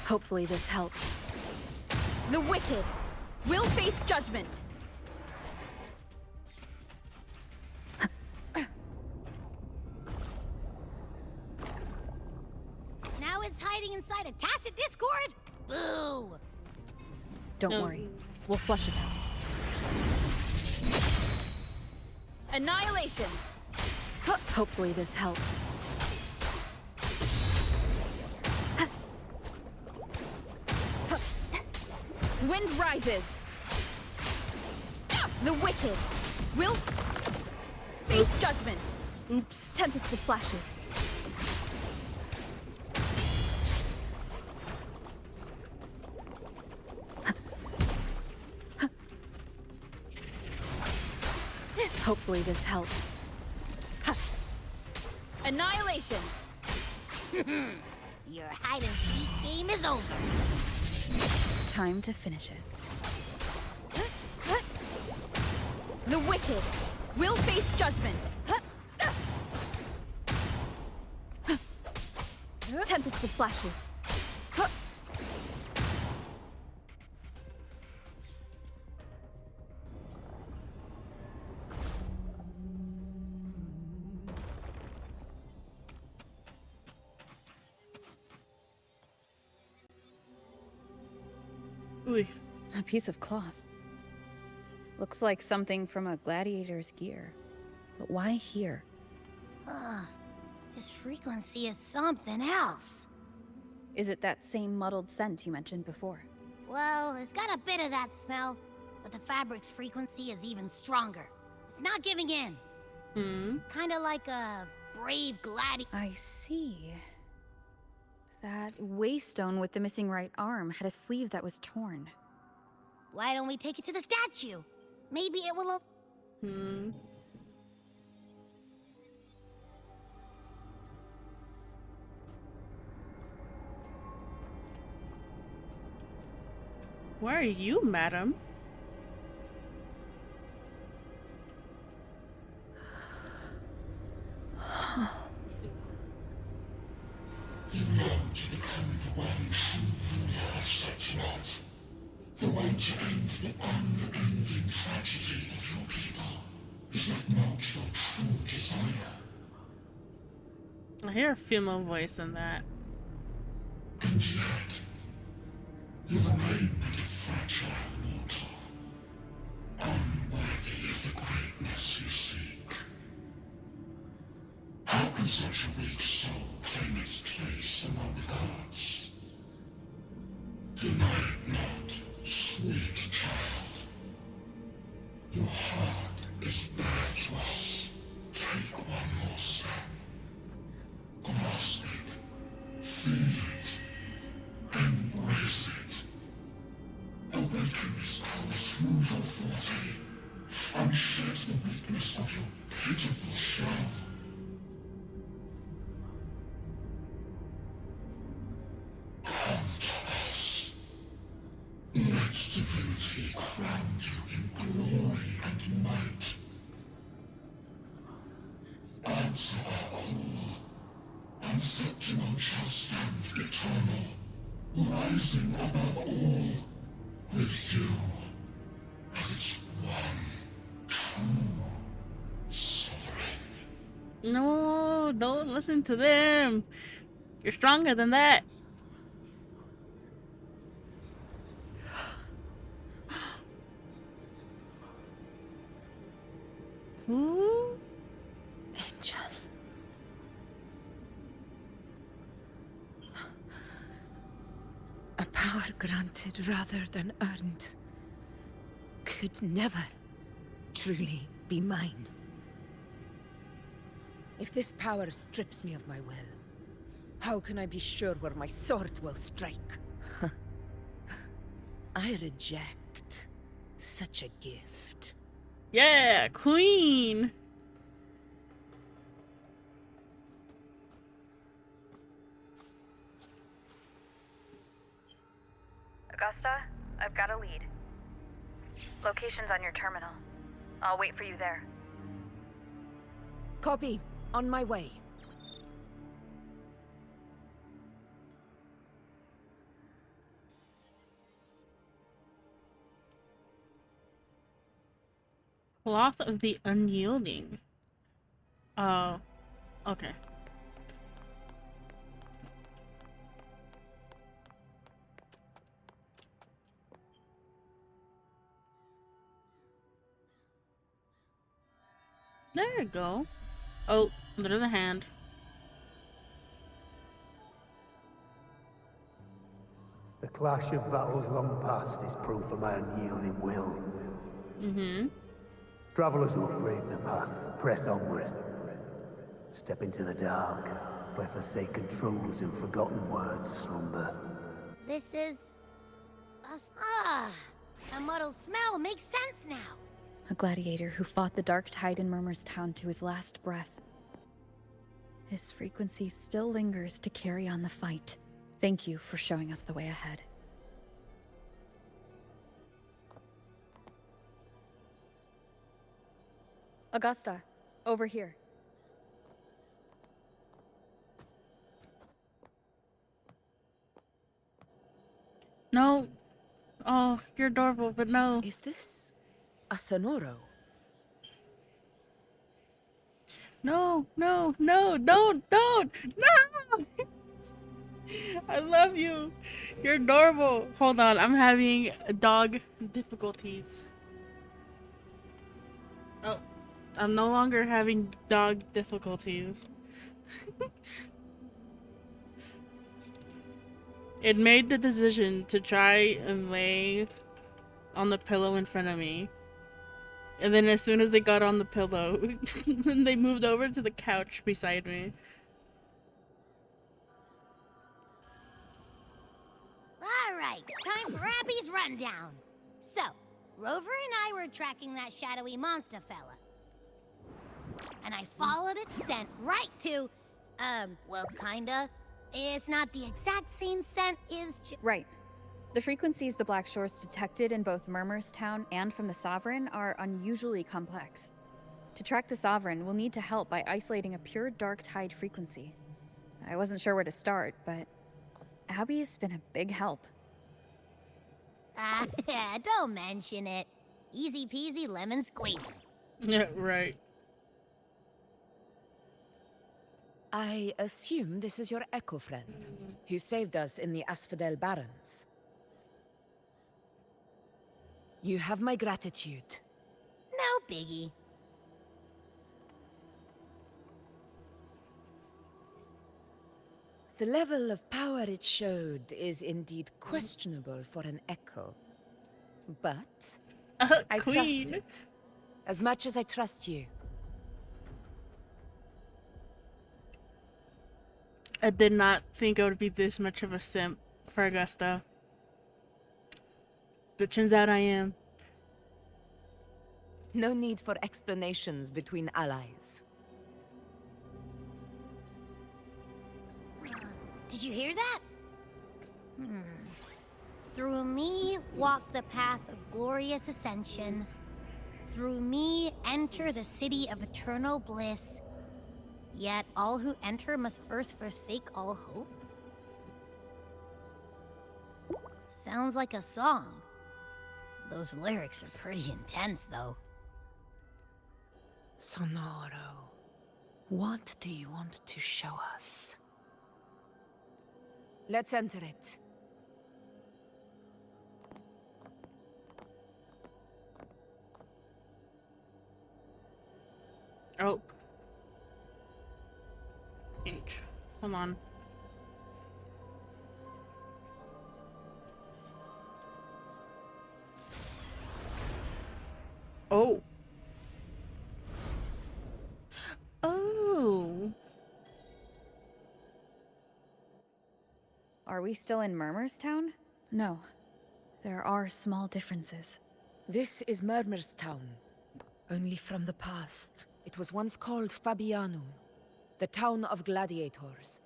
Hopefully this helps. The wicked will face judgment. Now it's hiding inside a tacit discord? Boo! Don't worry. We'll flush it out. Annihilation. Hopefully this helps. Wind rises. The wicked will face judgment. Oops. Tempest of slashes. Hopefully this helps. Annihilation. Your hide-and-seek game is over. Time to finish it. The wicked will face judgment. Tempest of slashes. Ooh. A piece of cloth. Looks like something from a gladiator's gear. But why here? His frequency is something else. Is it that same muddled scent you mentioned before? Well, it's got a bit of that smell, but the fabric's frequency is even stronger. It's not giving in. Kinda like a brave gladiator. I see. That waystone with the missing right arm had a sleeve that was torn. Why don't we take it to the statue? Maybe it will... Where are you, madam? You long to become the one true ruler of Septimat. The one to end the unending tragedy of your people. Is that not your true desire? I hear a female voice in that. And yet, you remain but a fragile mortal, unworthy of the greatness you seek. How can such a weak soul claim its place among the gods? Deny it not, sweet child. Your heart is bare to us. Take one more step. Grasp it. Feel it. Embrace it. Awaken this power through your forte, and shed the weakness of your pitiful shell. Come to us. Let divinity crown you in glory and might. Answer our call, and Septimon shall stand eternal, rising above all, with you as its one true sovereign. No, don't listen to them. You're stronger than that. Who? Angel. A power granted rather than earned could never truly be mine. If this power strips me of my will, how can I be sure where my sword will strike? I reject such a gift. Yeah, queen. Augusta, I've got a lead. Location's on your terminal. I'll wait for you there. Copy. On my way. Cloth of the Unyielding. Oh, okay. There you go. Oh, there's a hand. The clash of battles long past is proof of my unyielding will. Travelers who have braved the path, press onward. Step into the dark, where forsaken truths and forgotten words slumber. This is... a muddled smell makes sense now. A gladiator who fought the dark tide in Murmur's Town to his last breath. His frequency still lingers to carry on the fight. Thank you for showing us the way ahead. Augusta, over here. No. Oh, you're adorable, but no. Is this a Sonoro? No, no, no, don't, no! I love you. You're adorable. Hold on, I'm having dog difficulties. Oh, I'm no longer having dog difficulties. It made the decision to try and lay on the pillow in front of me. And then as soon as they got on the pillow, then they moved over to the couch beside me. Alright, time for Abby's rundown. So, Rover and I were tracking that shadowy monster fella. And I followed its scent right to, well, kinda. It's not the exact same scent, it's Right. The frequencies the Black Shores detected in both Murmurstown and from the Sovereign are unusually complex. To track the Sovereign, we'll need to help by isolating a pure Dark Tide frequency. I wasn't sure where to start, but Abby's been a big help. Don't mention it. Easy peasy lemon squeezy. Yeah, right. I assume this is your Echo friend, who saved us in the Asphodel Barrens. You have my gratitude. No biggie. The level of power it showed is indeed questionable for an Echo. But I trust it. As much as I trust you. I did not think I would be this much of a simp for Augusta. But turns out I am. No need for explanations between allies. Did you hear that? Through me walk the path of glorious ascension. Through me enter the city of eternal bliss. Yet all who enter must first forsake all hope? Sounds like a song. Those lyrics are pretty intense, though. Sonoro, what do you want to show us? Let's enter it. Oh. Inch. Come on. Oh. Oh. Are we still in Murmurstown? No. There are small differences. This is Murmurstown. Only from the past. It was once called Fabianum, the town of gladiators,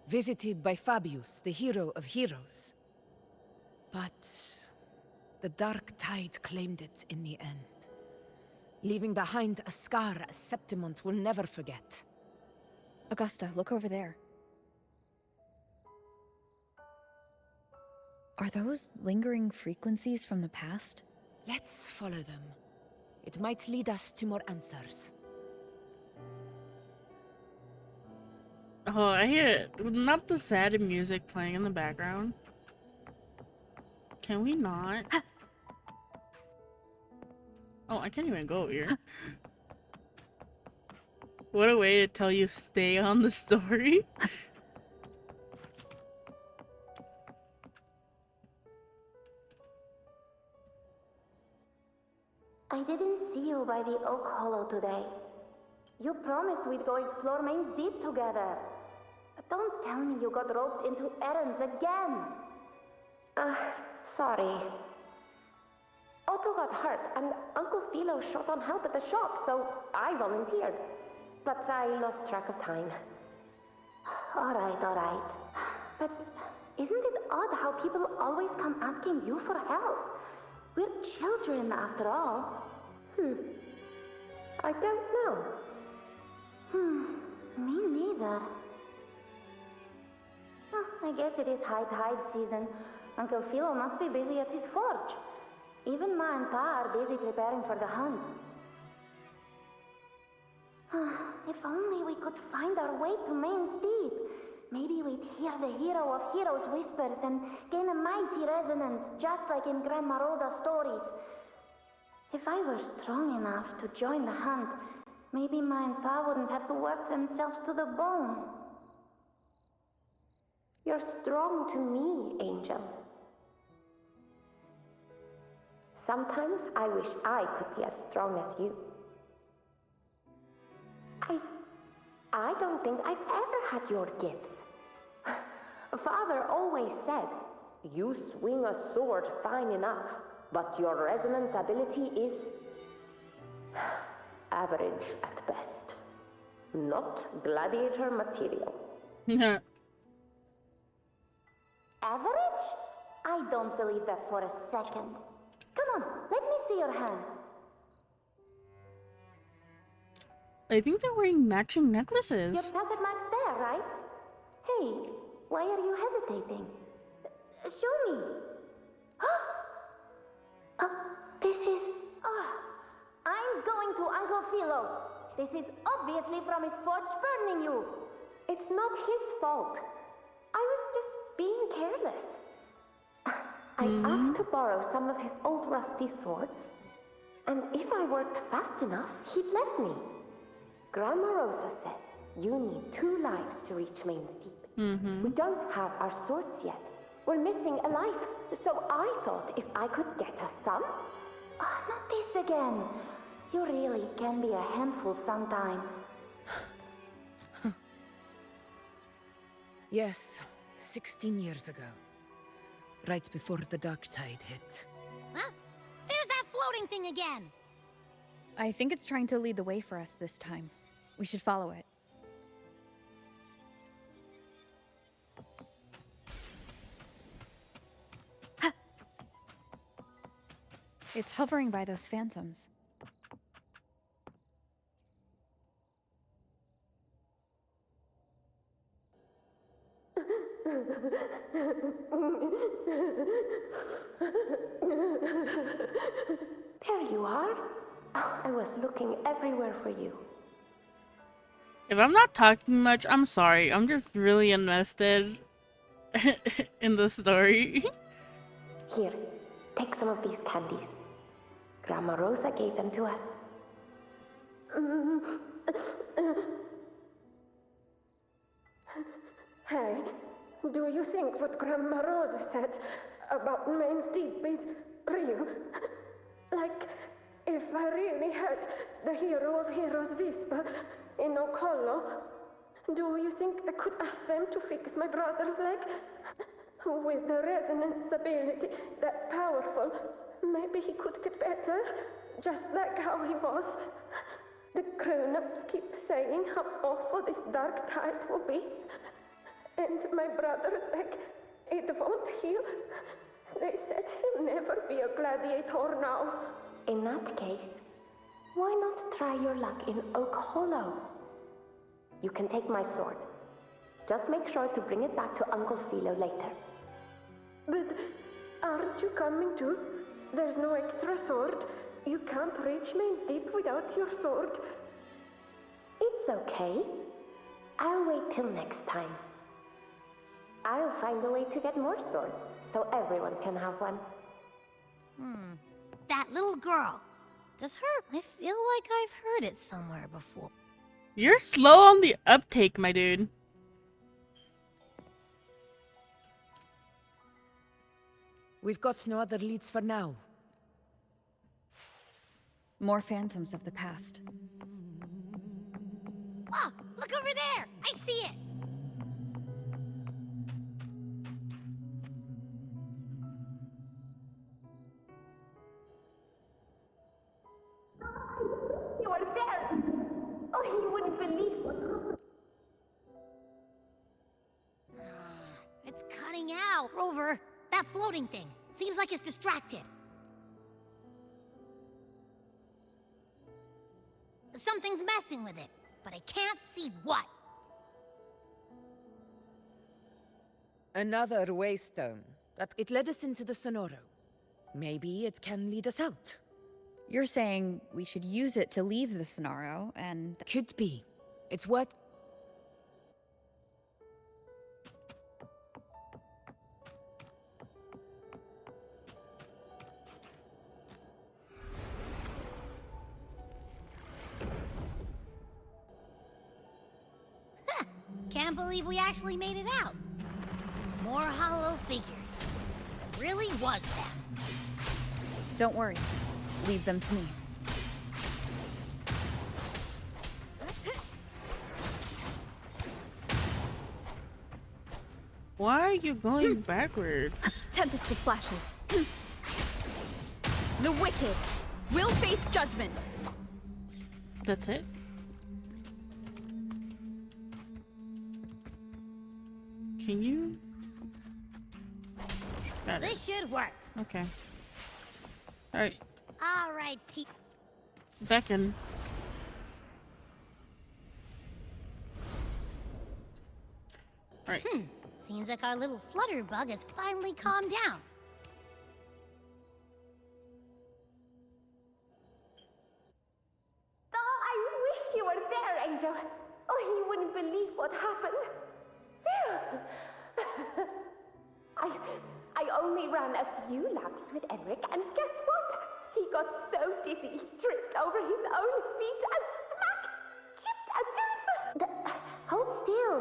visited by Fabius, the hero of heroes. But the Dark Tide claimed it in the end, leaving behind a scar Septimont will never forget. Augusta, look over there. Are those lingering frequencies from the past? Let's follow them. It might lead us to more answers. Oh, I hear it. Not the sad music playing in the background. Can we not? Oh, I can't even go here. What a way to tell you stay on the story. I didn't see you by the Oak Hollow today. You promised we'd go explore Main's Deep together. Don't tell me you got roped into errands again. Sorry. Otto got hurt, and Uncle Philo shot on help at the shop, so I volunteered. But I lost track of time. Alright. But isn't it odd how people always come asking you for help? We're children, after all. I don't know. Me neither. Oh, I guess it is high tide season. Uncle Philo must be busy at his forge. Even Ma and Pa are busy preparing for the hunt. If only we could find our way to Main's Deep. Maybe we'd hear the hero of heroes whispers and gain a mighty resonance, just like in Grandma Rosa's stories. If I were strong enough to join the hunt, maybe Ma and Pa wouldn't have to work themselves to the bone. You're strong to me, Angel. Sometimes I wish I could be as strong as you. I don't think I've ever had your gifts. Father always said, you swing a sword fine enough, but your resonance ability is average at best. Not gladiator material. Average? I don't believe that for a second. Come on, let me see your hand. I think they're wearing matching necklaces. Your facet mark's there, right? Hey, why are you hesitating? Show me. This is... I'm going to Uncle Philo. This is obviously from his forge burning you. It's not his fault. I was just being careless. I asked to borrow some of his old rusty swords, and if I worked fast enough, he'd let me. Grandma Rosa said, you need 2 lives to reach Main's Deep. We don't have our swords yet. We're missing a life, so I thought if I could get us some... not this again. You really can be a handful sometimes. Yes, 16 years ago. Right before the dark tide hit. Huh? There's that floating thing again! I think it's trying to lead the way for us this time. We should follow it. It's hovering by those phantoms. There you are. I was looking everywhere for you. If I'm not talking much, I'm sorry. I'm just really invested in the story. Here, take some of these candies. Grandma Rosa gave them to us. Hey, do you think what Grandma Rosa said about Main's Deep is real? Like, if I really had the hero of heroes whisper in Okolo, do you think I could ask them to fix my brother's leg? With the resonance ability that powerful, maybe he could get better, just like how he was. The grown-ups keep saying how awful this dark tide will be. And my brother's leg, it won't heal. They said he'll never be a gladiator now. In that case, why not try your luck in Oak Hollow? You can take my sword. Just make sure to bring it back to Uncle Philo later. But aren't you coming too? There's no extra sword. You can't reach Main's Deep without your sword. It's okay. I'll wait till next time. I'll find a way to get more swords, so everyone can have one. That little girl. Does her... I feel like I've heard it somewhere before. You're slow on the uptake, my dude. We've got no other leads for now. More phantoms of the past. Oh, look over there! I see it! You are there! Oh, you wouldn't believe what... It's cutting out. Rover, that floating thing. Seems like it's distracted. Something's messing with it, but I can't see what. Another waystone. It led us into the Sonoro. Maybe it can lead us out. You're saying we should use it to leave the Sonaro and... Could be. It's what... Can't believe we actually made it out. More hollow figures. So it really was them. Don't worry. Leave them to me. Why are you going backwards? Tempest of slashes. The wicked will face judgment. That's it? Can you? Got it. This should work. Okay. Alright. All right, T. Beckon. Alright. Seems like our little flutterbug has finally calmed down. Oh, I wish you were there, Angel. Oh, you wouldn't believe what happened. Phew. I only ran a few laps with Enric, and guess what? He got so dizzy, he tripped over his own feet and smack! Chipped a tooth! Hold still.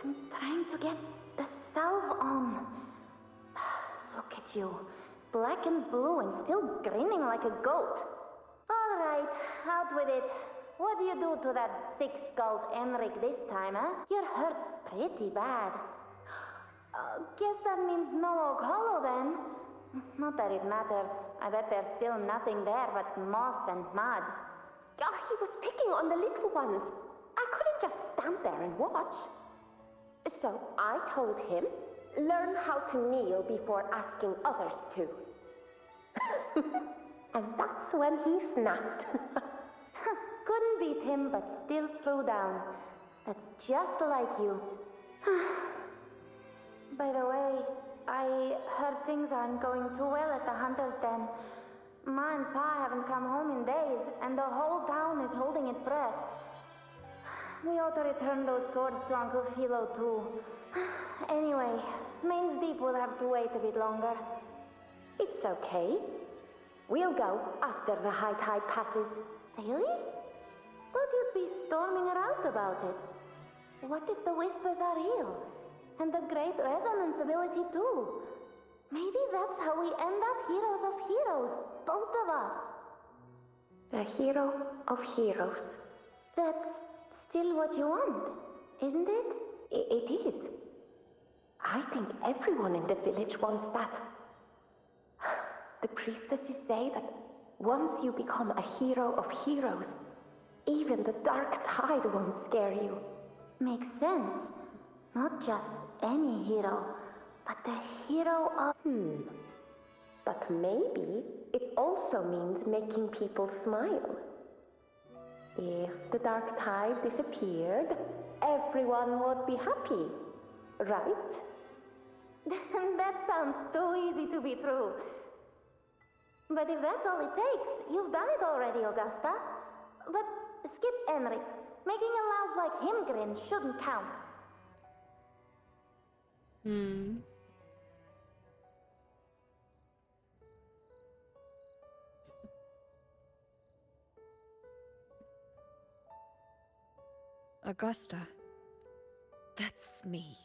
I'm trying to get the salve on. Look at you. Black and blue and still grinning like a goat. All right, out with it. What do you do to that thick-skulled Enric this time, huh? You're hurt pretty bad. Guess that means no Oak Hollow then. Not that it matters. I bet there's still nothing there but moss and mud. Oh, he was picking on the little ones. I couldn't just stand there and watch. So I told him, learn how to kneel before asking others to. And that's when he snapped. Couldn't beat him, but still threw down. That's just like you. By the way, I heard things aren't going too well at the Hunter's Den. Ma and Pa haven't come home in days, and the whole town is holding its breath. We ought to return those swords to Uncle Philo, too. Anyway, Main's Deep will have to wait a bit longer. It's okay. We'll go after the high tide passes. Really? Thought you'd be storming around about it. What if the whispers are real? And the great resonance ability, too. Maybe that's how we end up heroes of heroes, both of us. A hero of heroes. That's still what you want, isn't it? It is. I think everyone in the village wants that. The priestesses say that once you become a hero of heroes, even the dark tide won't scare you. Makes sense. Not just any hero, but the hero of... But maybe it also means making people smile. If the dark tide disappeared, everyone would be happy, right? That sounds too easy to be true. But if that's all it takes, you've done it already, Augusta. But skip Enric. Making a louse like him grin shouldn't count. Augusta. That's me.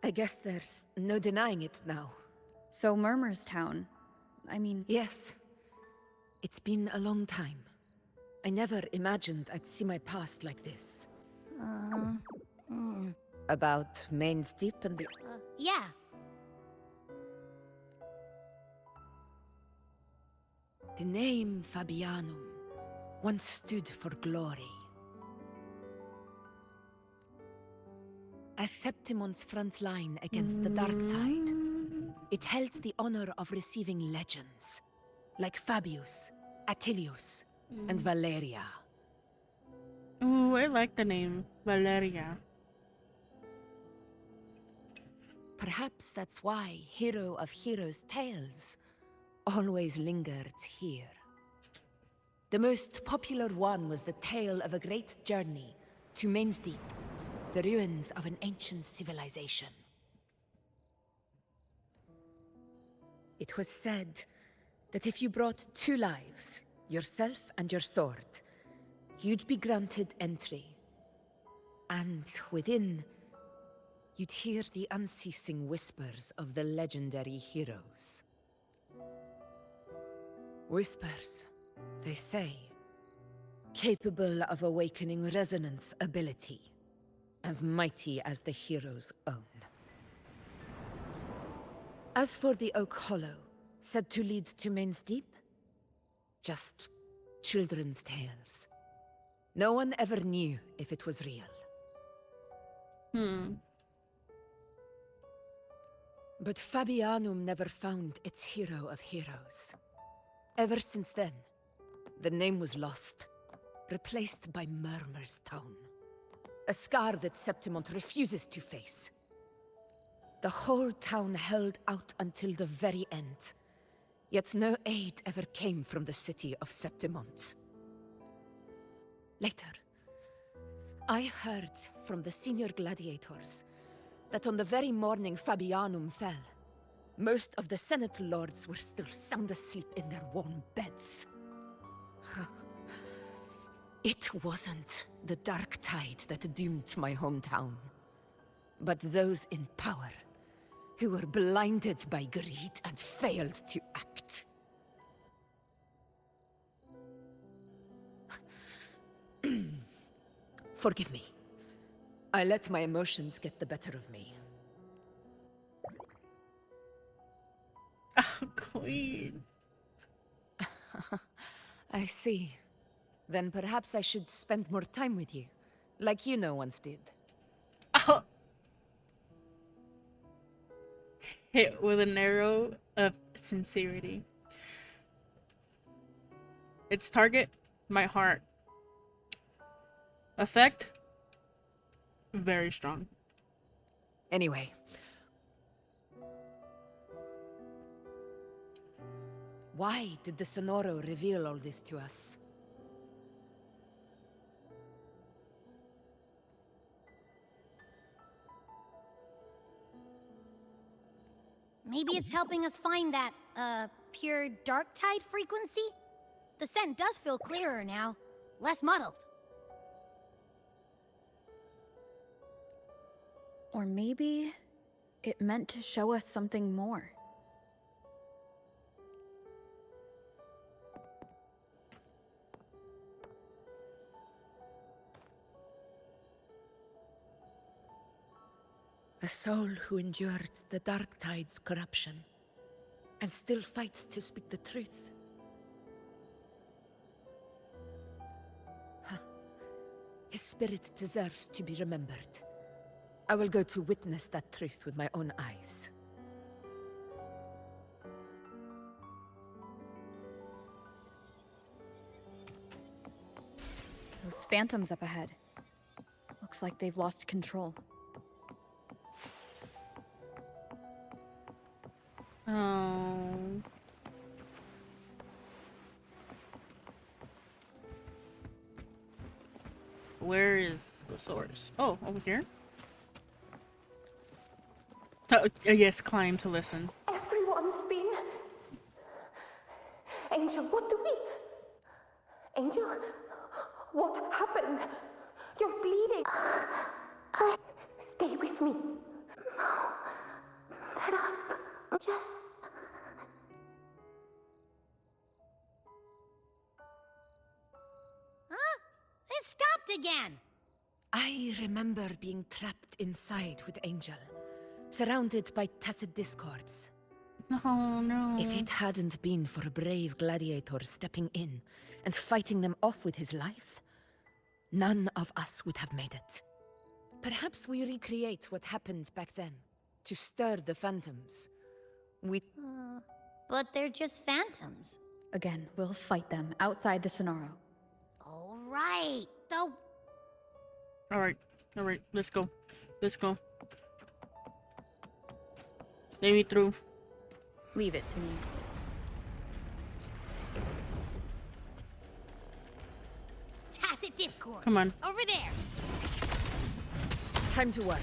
I guess there's no denying it now. So Murmur's Town. I mean... Yes. It's been a long time. I never imagined I'd see my past like this. About Main's Deep and the... Yeah. The name Fabianum once stood for glory. As Septimon's front line against the Dark Tide, it held the honor of receiving legends, like Fabius, Attilius, and Valeria. Ooh, I like the name, Valeria. Perhaps that's why Hero of Heroes' tales always lingered here. The most popular one was the tale of a great journey to Main's Deep, the ruins of an ancient civilization. It was said that if you brought 2 lives, yourself and your sword, you'd be granted entry. And within, you'd hear the unceasing whispers of the legendary heroes. Whispers, they say, capable of awakening resonance ability, as mighty as the hero's own. As for the Oak Hollow, said to lead to Main's Deep, just children's tales. No one ever knew if it was real. But Fabianum never found its hero of heroes. Ever since then, the name was lost, replaced by Murmur's Town. A scar that Septimont refuses to face. The whole town held out until the very end, yet no aid ever came from the city of Septimont. Later, I heard from the senior gladiators that on the very morning Fabianum fell, most of the Senate lords were still sound asleep in their warm beds. It wasn't the dark tide that doomed my hometown, but those in power who were blinded by greed and failed to act. Forgive me. I let my emotions get the better of me. Oh, Queen. I see. Then perhaps I should spend more time with you, like you once did. Oh. Hit with an arrow of sincerity. Its target, my heart. Effect, very strong. Anyway. Why did the Sonoro reveal all this to us? Maybe it's helping us find that, pure dark tide frequency? The scent does feel clearer now, less muddled. Or maybe it meant to show us something more. A soul who endured the Dark Tide's corruption, and still fights to speak the truth. His spirit deserves to be remembered. I will go to witness that truth with my own eyes. Those phantoms up ahead. Looks like they've lost control. Oh. Where is the source? Oh, over here? Oh, yes, climb to listen. Everyone's been... Angel, what do we... Angel? What happened? You're bleeding. Stay with me. No. Let up. Just... Huh? It stopped again! I remember being trapped inside with Angel, surrounded by tacit discords. Oh no. If it hadn't been for a brave gladiator stepping in and fighting them off with his life, none of us would have made it. Perhaps we recreate what happened back then, to stir the phantoms. But they're just phantoms. Again, we'll fight them outside the Sonoro. All right, though. Alright, let's go. Let's go. Let me through. Leave it to me. Tacit discord. Come on. Over there. Time to work.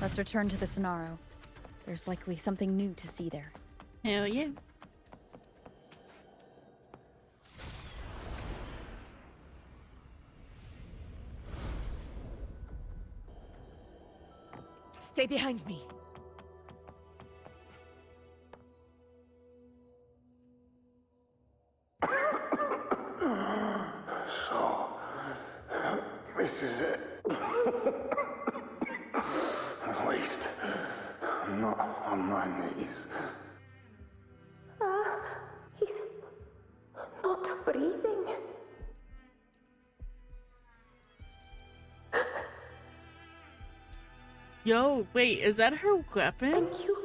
Let's return to the Sonaro. There's likely something new to see there. Hell yeah. Stay behind me. So, this is it. At least, I'm not on my knees. He's not breathing. Yo, wait, is that her weapon? Thank you.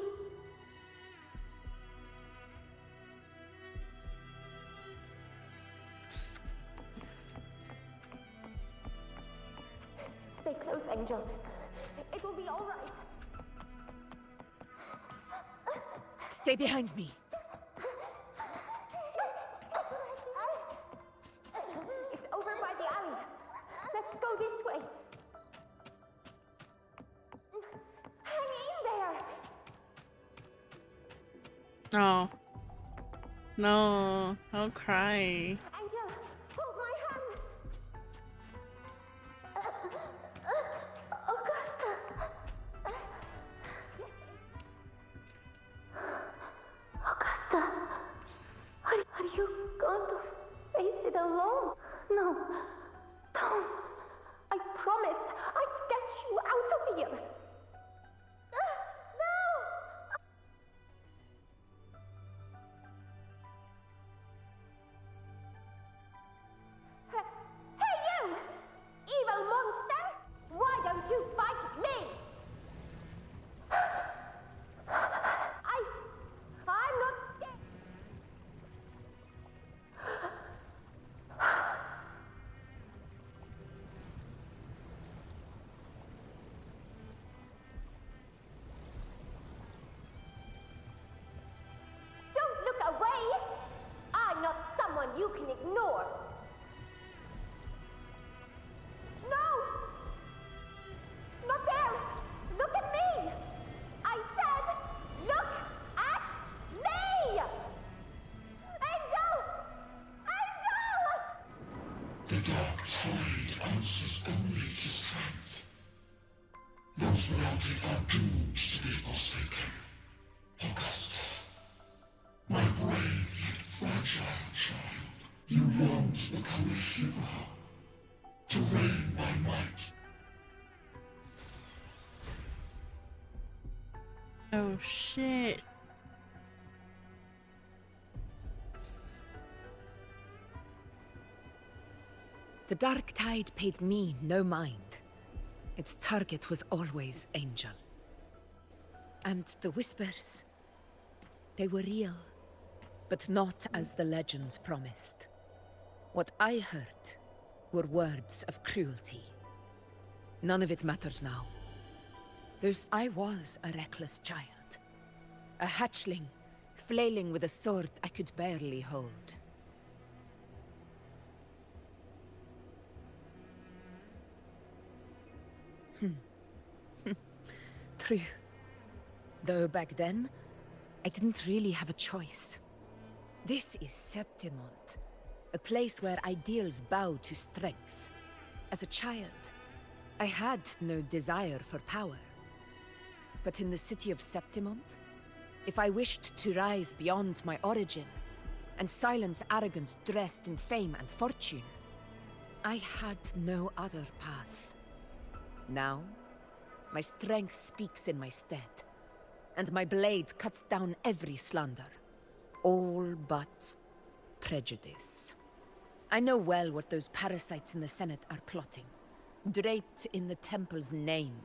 Stay close, Angel. It will be all right. Stay behind me. It's over by the alley. Let's go this way. Hang in there. Oh. No, don't cry. Angel, hold my hand. Augusta. Augusta, are you going to face it alone? No, don't. I promised I'd get you out of here. No! Hey you! Evil monster! Why don't you fight me? I'm not scared. Don't look away! I'm not someone you can ignore. No! Not there! Look at me! I said, look at me! Angel! Angel! The dark tide answers only to strength. Those without it are doomed to be forsaken. Augusta, my brave yet fragile child, you long to become a hero, to reign by might. Oh shit. The dark tide paid me no mind. Its target was always Angel. And the whispers, they were real, but not as the legends promised. What I heard were words of cruelty. None of it matters now. I was a reckless child. A hatchling, flailing with a sword I could barely hold. True. Though back then, I didn't really have a choice. This is Septimont, a place where ideals bow to strength. As a child, I had no desire for power. But in the city of Septimont, if I wished to rise beyond my origin and silence arrogance dressed in fame and fortune, I had no other path. Now, my strength speaks in my stead, and my blade cuts down every slander. All but prejudice. I know well what those parasites in the Senate are plotting. Draped in the Temple's name,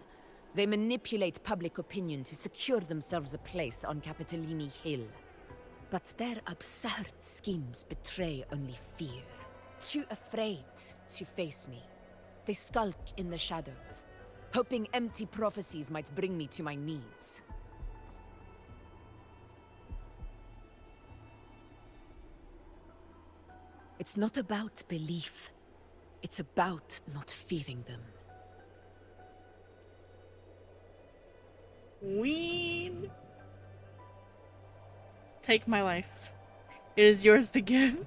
they manipulate public opinion to secure themselves a place on Capitolini Hill. But their absurd schemes betray only fear. Too afraid to face me, they skulk in the shadows, hoping empty prophecies might bring me to my knees. It's not about belief. It's about not fearing them. Queen. Take my life. It is yours to give.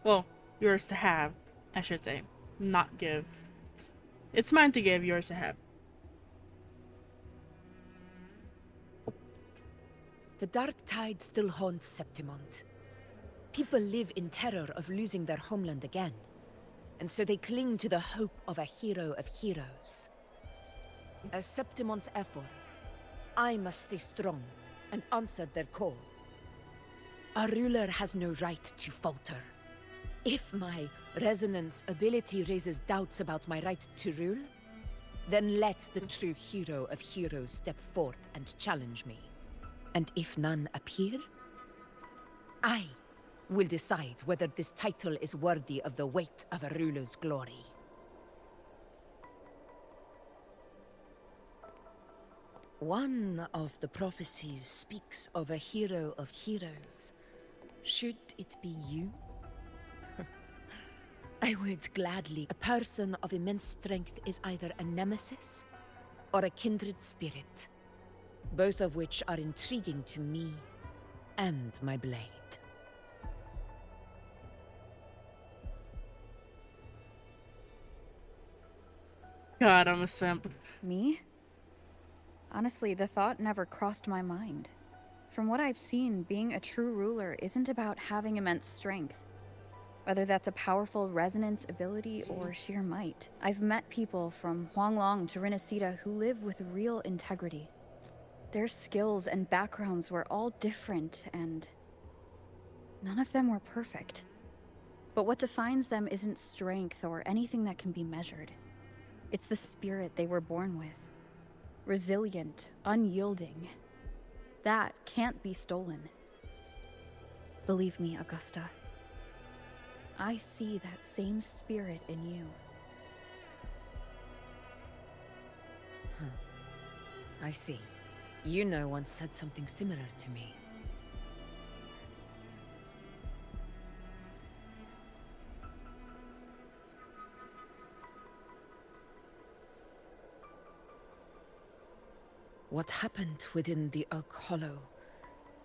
Well, yours to have, I should say. Not give. It's mine to give, yours to have. The dark tide still haunts Septimont. People live in terror of losing their homeland again, and so they cling to the hope of a hero of heroes. As Septimont's effort, I must stay strong and answer their call. A ruler has no right to falter. If my resonance ability raises doubts about my right to rule, then let the true hero of heroes step forth and challenge me. And if none appear, I will decide whether this title is worthy of the weight of a ruler's glory. One of the prophecies speaks of a hero of heroes. Should it be you? I would gladly. A person of immense strength is either a nemesis or a kindred spirit, both of which are intriguing to me and my blade. God, I'm a simp. Me? Honestly, the thought never crossed my mind. From what I've seen, being a true ruler isn't about having immense strength. Whether that's a powerful resonance ability or sheer might. I've met people from Huanglong to Renacita who live with real integrity. Their skills and backgrounds were all different, and none of them were perfect. But what defines them isn't strength or anything that can be measured. It's the spirit they were born with. Resilient, unyielding. That can't be stolen. Believe me, Augusta. I see that same spirit in you. I see. Yuno once said something similar to me. What happened within the Oak Hollow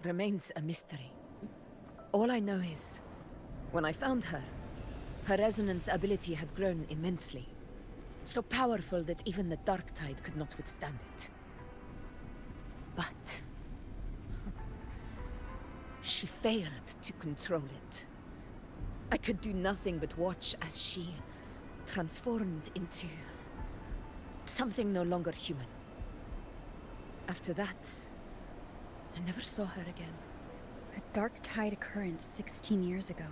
remains a mystery. All I know is, when I found her, her resonance ability had grown immensely. So powerful that even the Dark Tide could not withstand it. But she failed to control it. I could do nothing but watch as she transformed into something no longer human. After that, I never saw her again. A Dark Tide occurrence 16 years ago.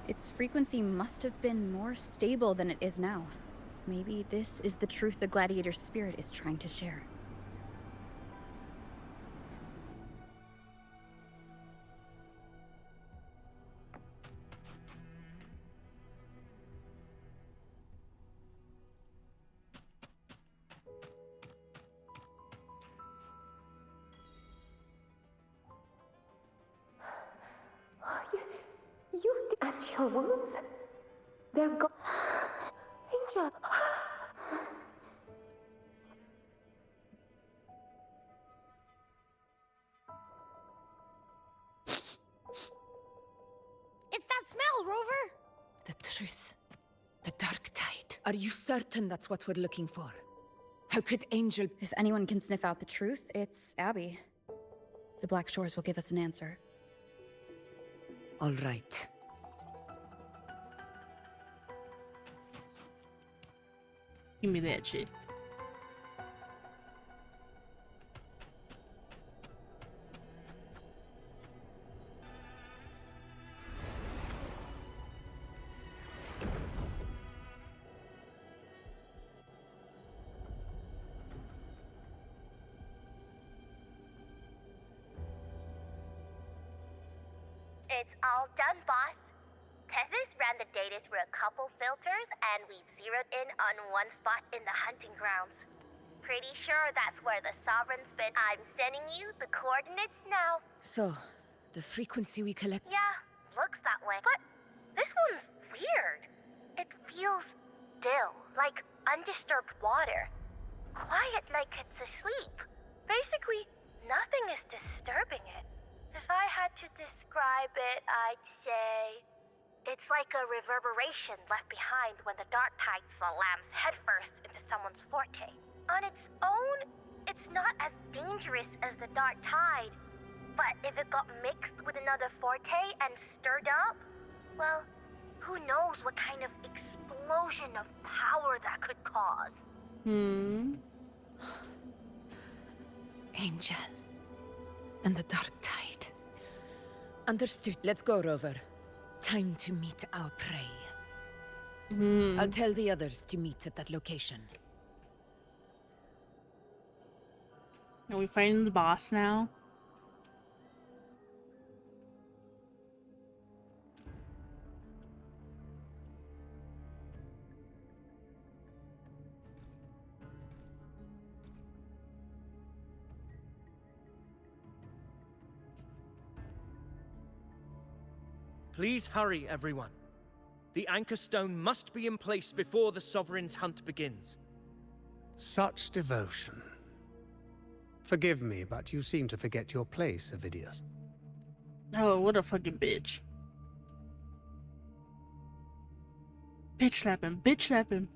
Its frequency must have been more stable than it is now. Maybe this is the truth the gladiator spirit is trying to share. You and your wounds? They're gone. Angel. It's that smell, Rover! The truth. The Dark Tide. Are you certain that's what we're looking for? How could Angel... If anyone can sniff out the truth, it's Abby. The Black Shores will give us an answer. All right. Give me that shit. It's all done, boss. Tethys ran the data through a couple filters, and we've zeroed in on one spot in the hunting grounds. Pretty sure that's where the Sovereign's been. I'm sending you the coordinates now. So, the frequency we collect... Yeah, looks that way. But this one's weird. It feels still, like undisturbed water. quiet like it's asleep. Basically, nothing is disturbing it. If I had to describe it, I'd say it's like a reverberation left behind when the dark tide slams headfirst into someone's forte. On its own, it's not as dangerous as the dark tide. But if it got mixed with another forte and stirred up, well, who knows what kind of explosion of power that could cause. Angel. And the dark tide. Understood. Let's go, Rover. Time to meet our prey. I'll tell the others to meet at that location. Are we fighting the boss now? Please hurry, everyone. The anchor stone must be in place before the Sovereign's hunt begins. Such devotion. Forgive me, but you seem to forget your place, Avidius. Oh, what a fucking bitch. Bitch slap him, bitch slap him.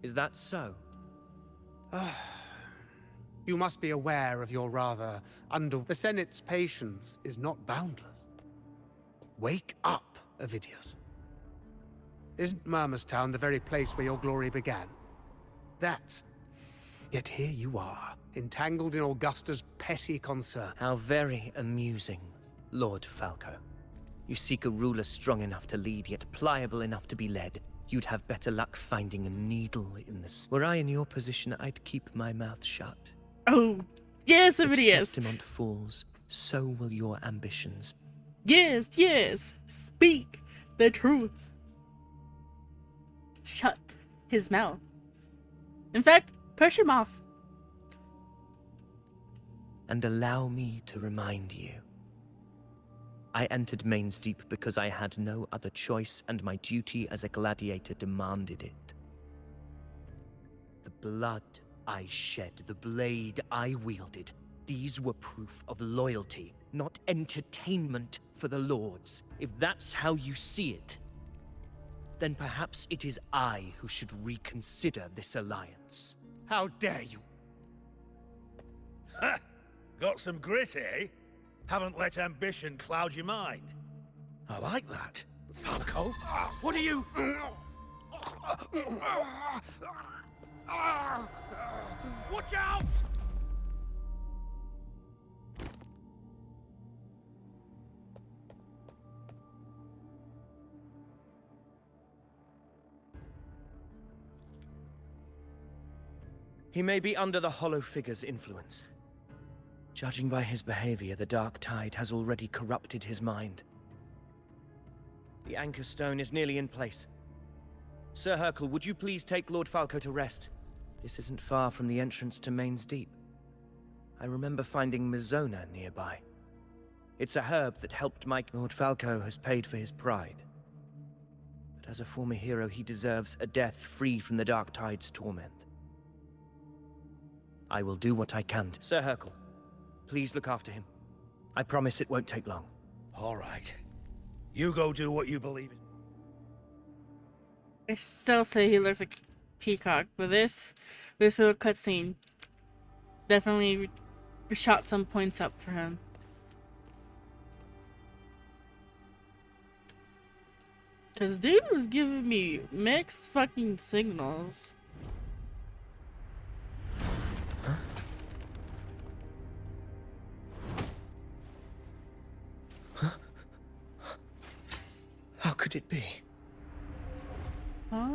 Is that so? You must be aware of your rather The Senate's patience is not boundless. Wake up, Avidius. Isn't Murmurstown the very place where your glory began? Yet here you are, entangled in Augusta's petty concern. How very amusing, Lord Falco. You seek a ruler strong enough to lead, yet pliable enough to be led. You'd have better luck finding a needle in the... Were I in your position, I'd keep my mouth shut. Oh, yes, Avidius. If Septimont falls, so will your ambitions. Yes, yes. Speak the truth. Shut his mouth. In fact, push him off. And allow me to remind you. I entered Main's Deep because I had no other choice, and my duty as a gladiator demanded it. The blood I shed, the blade I wielded, these were proof of loyalty, not entertainment for the Lords. If that's how you see it, then perhaps it is I who should reconsider this alliance. How dare you? Ha! Got some grit, eh? Haven't let ambition cloud your mind. I like that. Falco, what are you... Watch out! He may be under the Hollow Figure's influence. Judging by his behavior, the Dark Tide has already corrupted his mind. The Anchor Stone is nearly in place. Sir Hercule, would you please take Lord Falco to rest? This isn't far from the entrance to Main's Deep. I remember finding Mizona nearby. It's a herb that helped Lord Falco has paid for his pride. But as a former hero, he deserves a death free from the Dark Tide's torment. I will do what I can. Sir Hercule, please look after him. I promise it won't take long. All right. You go do what you believe in. I still say he looks like Peacock, but this little cutscene definitely shot some points up for him. Cause dude was giving me mixed fucking signals. How could it be? Huh?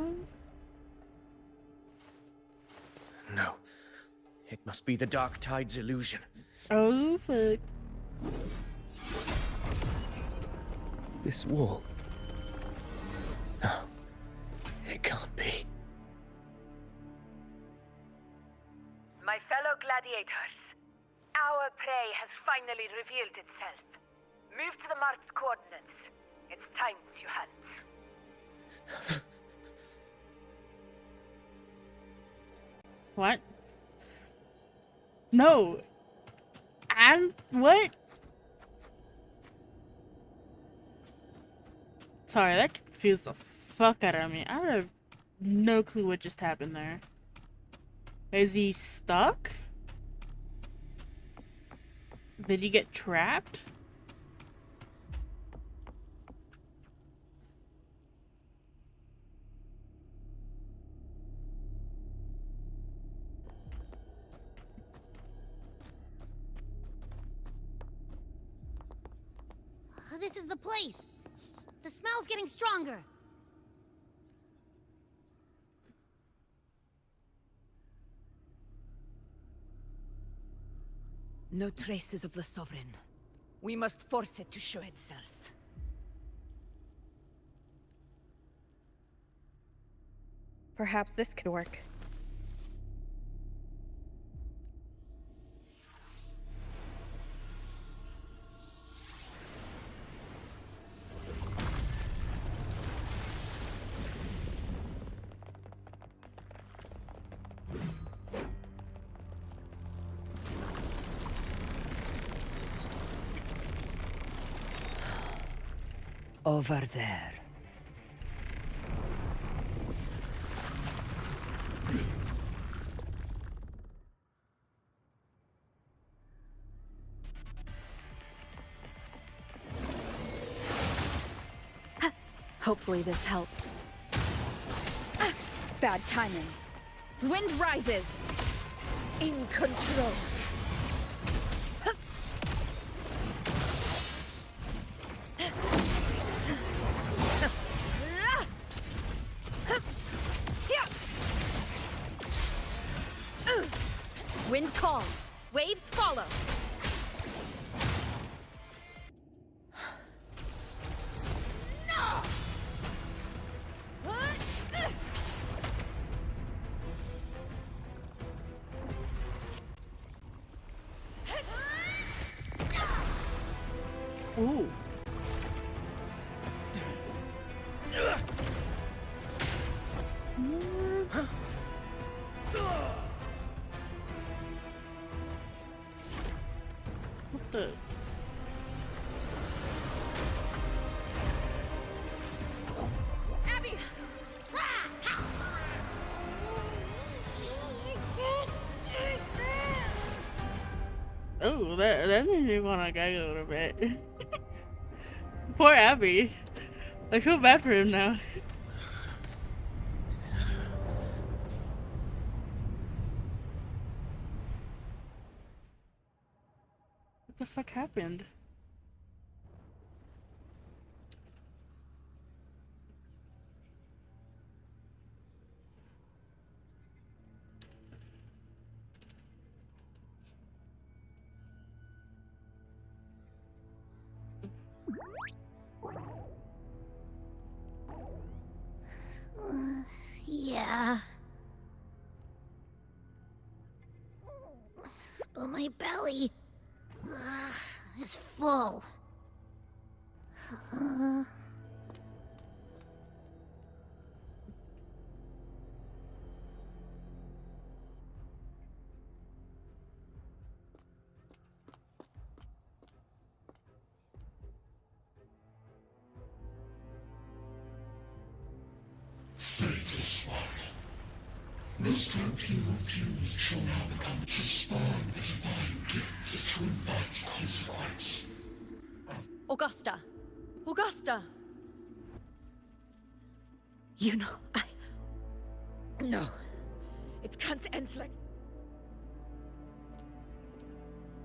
No. It must be the Dark Tide's illusion. Oh, fuck. This wall. No. It can't be. My fellow gladiators, our prey has finally revealed itself. Move to the marked coordinates. It's time to hunt. What? No. And what? Sorry, that confused the fuck out of me. I have no clue what just happened there. Is he stuck? Did he get trapped? This is the place. The smell's getting stronger. No traces of the Sovereign. We must force it to show itself. Perhaps this could work. Over there. Hopefully this helps. Bad timing. Wind rises. In control. Wind calls. Waves follow. Ooh. What the? Abby! Oh, that made me want to gag a little bit. Poor Abby. I feel bad for him now. What the fuck happened? Yeah. But my belly is full. Faithless one. The strength you refuse shall now become to spawn a divine gift is to invite consequence. Augusta! Augusta! You know, No. It can't end like...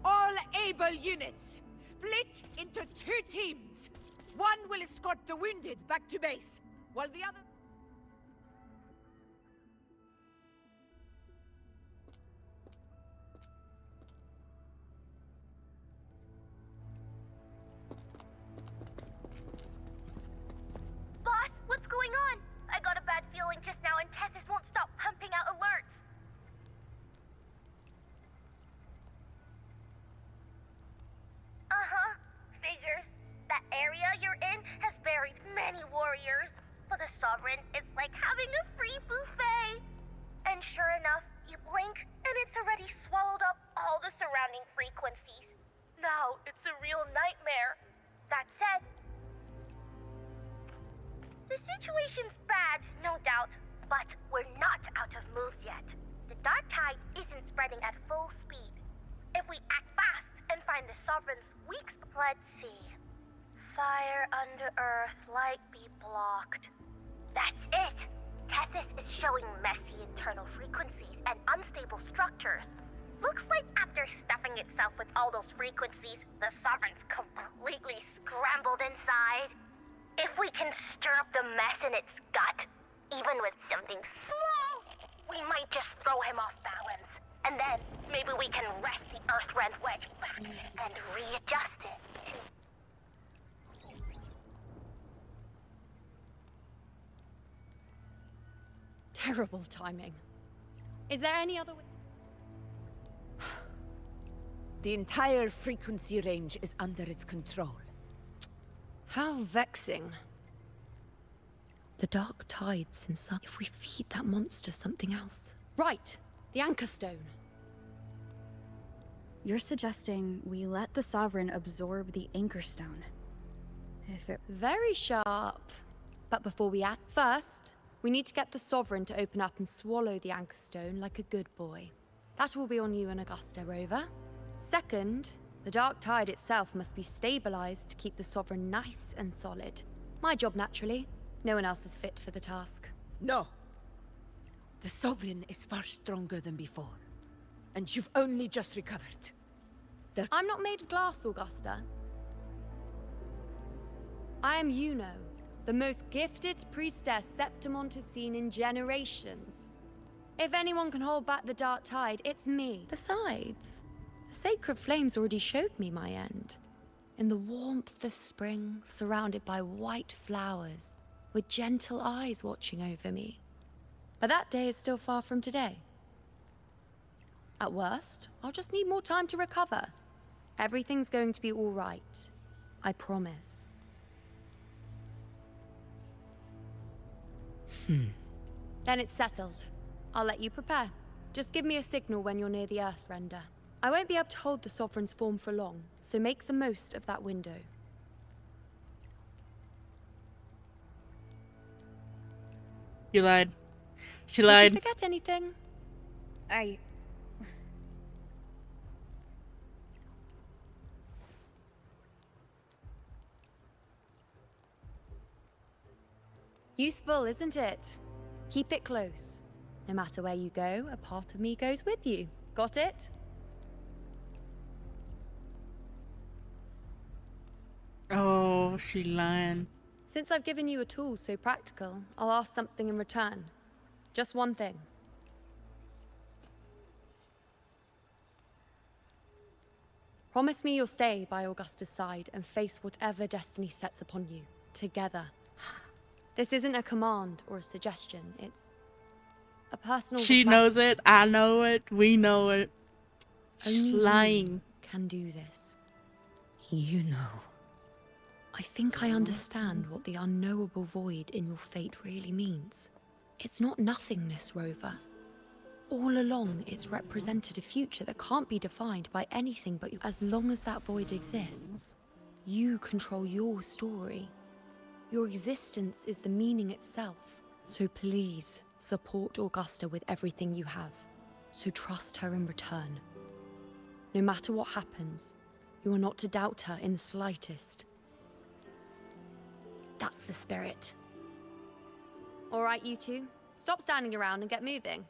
All able units, split into 2 teams. One will escort the wounded back to base, while the other... Boss, what's going on? I got a bad feeling just now and Tessus won't stop pumping out alerts. Uh-huh. Figures. That area you're in has buried many warriors. But the Sovereign blink, and it's already swallowed up all the surrounding frequencies. Now it's a real nightmare. That said, the situation's bad, no doubt, but we're not out of moves yet. The dark tide isn't spreading at full speed. If we act fast and find the Sovereign's weak spot, let's see. Fire under earth, light be blocked. That's it! Tethys is showing messy internal frequencies and unstable structures. Looks like after stuffing itself with all those frequencies, the Sovereign's completely scrambled inside. If we can stir up the mess in its gut, even with something small, we might just throw him off balance. And then maybe we can wrest the Earthrend wedge back and readjust it. Terrible timing. Is there any other way? The entire frequency range is under its control. How vexing. The dark tides inside. If we feed that monster something else. Right, the Anchor Stone. You're suggesting we let the Sovereign absorb the Anchor Stone. If it... Very sharp. But before we act, first, we need to get the Sovereign to open up and swallow the Anchor Stone like a good boy. That will be on you and Augusta, Rover. Second, the dark tide itself must be stabilized to keep the Sovereign nice and solid. My job, naturally. No one else is fit for the task. No. The Sovereign is far stronger than before. And you've only just recovered. I'm not made of glass, Augusta. I am Yuno, the most gifted priestess Septimont has seen in generations. If anyone can hold back the dark tide, it's me. Besides, the sacred flames already showed me my end. In the warmth of spring, surrounded by white flowers, with gentle eyes watching over me. But that day is still far from today. At worst, I'll just need more time to recover. Everything's going to be all right. I promise. Then it's settled. I'll let you prepare. Just give me a signal when you're near the Earthrender. I won't be able to hold the Sovereign's form for long, so make the most of that window. You lied. She Did lied. you forget anything? Useful, isn't it? Keep it close. No matter where you go, a part of me goes with you. Got it? Oh, she lying. Since I've given you a tool so practical, I'll ask something in return. Just one thing. Promise me you'll stay by Augusta's side and face whatever destiny sets upon you, together. This isn't a command or a suggestion, it's a personal She request. knows it, I know it, we know it. She's Only lying. you can do this. You know. I think I understand what the unknowable void in your fate really means. It's not nothingness, Rover. All along, it's represented a future that can't be defined by anything but you. As long as that void exists, you control your story. Your existence is the meaning itself. So please, support Augusta with everything you have. So trust her in return. No matter what happens, you are not to doubt her in the slightest. That's the spirit. All right, you two. Stop standing around and get moving.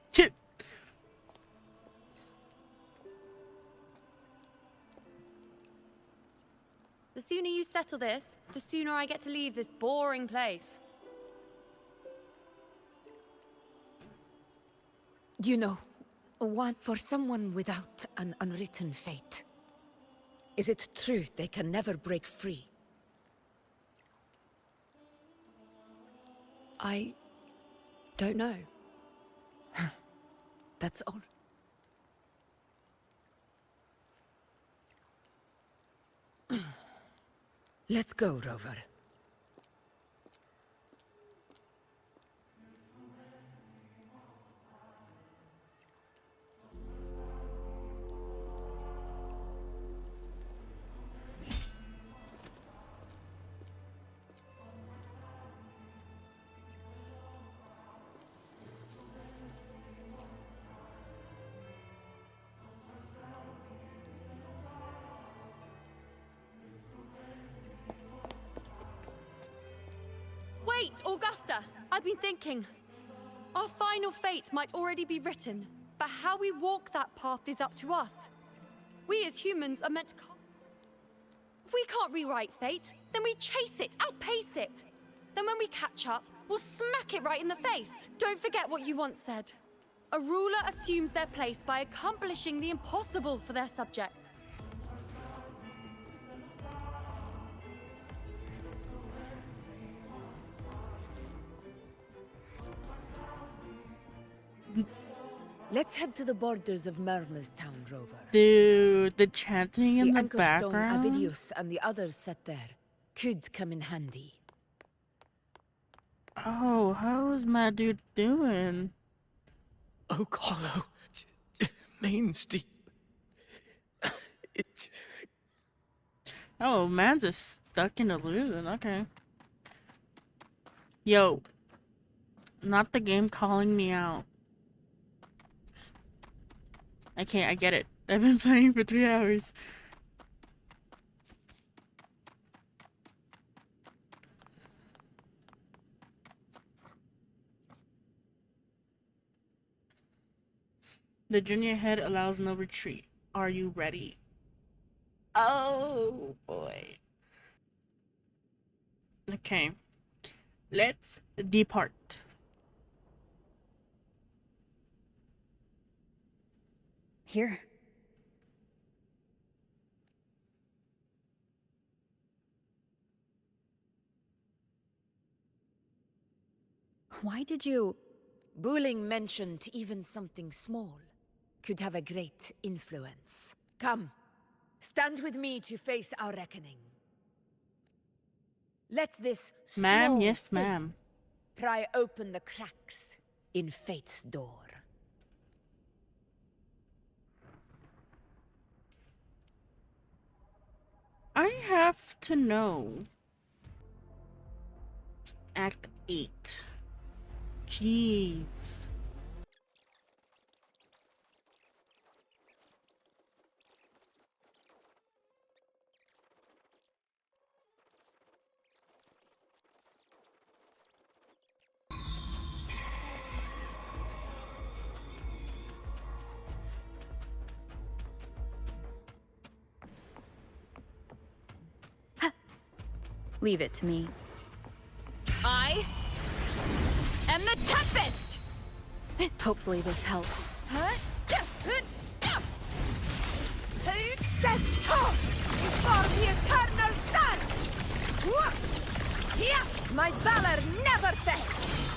The sooner you settle this, the sooner I get to leave this boring place. You know, for someone without an unwritten fate, is it true they can never break free? I don't know. That's all. Let's go, Rover. Wait, Augusta! I've been thinking. Our final fate might already be written, but how we walk that path is up to us. We as humans are meant to... If we can't rewrite fate, then we chase it, outpace it. Then when we catch up, we'll smack it right in the face. Don't forget what you once said. A ruler assumes their place by accomplishing the impossible for their subjects. Let's head to the borders of Murmur's town, Rover. Dude, the chanting in The the Anchor Stone background. Avidius and the others set there could come in handy. Oh, how is my dude doing? Oak Hollow, Main Steep. It. Oh, man's just stuck in illusion. Okay. Yo. Not the game calling me out. I can't, I get it. I've been playing for 3 hours. The journey ahead allows no retreat. Are you ready? Oh boy. Okay. Let's depart. Here. Why did you... Buling mentioned even something small could have a great influence. Come, stand with me to face our reckoning. Let this Ma'am, small yes, thing ma'am. pry open the cracks in fate's door. I have to know. Act 8. Jeez. Leave it to me. I am the Tempest! Hopefully this helps. Who says talk before the eternal sun? Here, my valor never fails.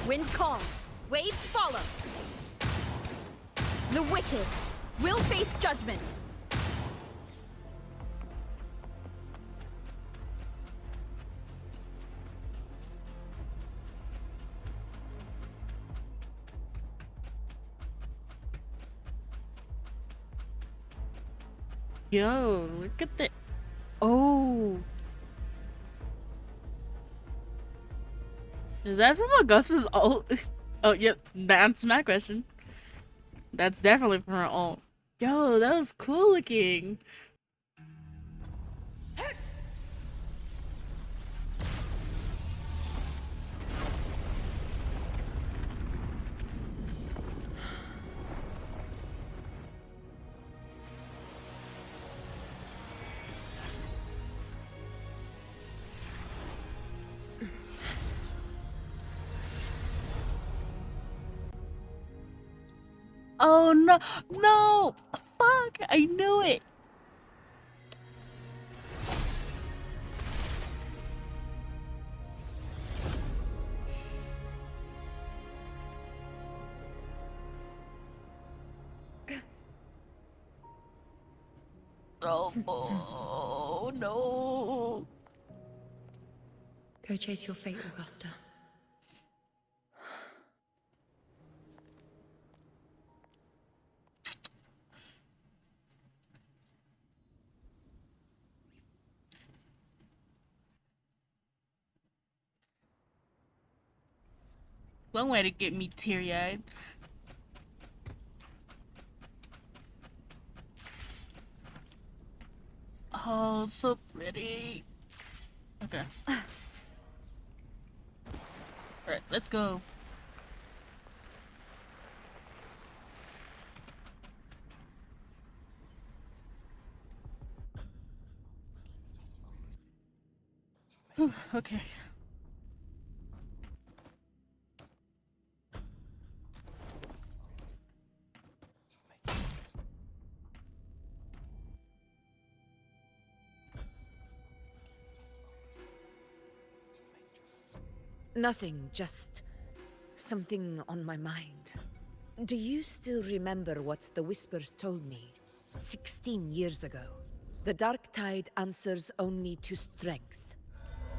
Wind calls, waves follow. The wicked will face judgment. Yo, look at the... Oh. Is that from Augusta's ult? Oh, yep. That's my question. That's definitely from her ult. Yo, that was cool looking. Oh no, no! Fuck! I knew it! Oh no! Go chase your fate, Augusta. One way to get me teary-eyed. Oh, so pretty. Okay. Alright, let's go. Whew, okay. Nothing, just something on my mind. Do you still remember what the Whispers told me 16 years ago? The Dark Tide answers only to strength.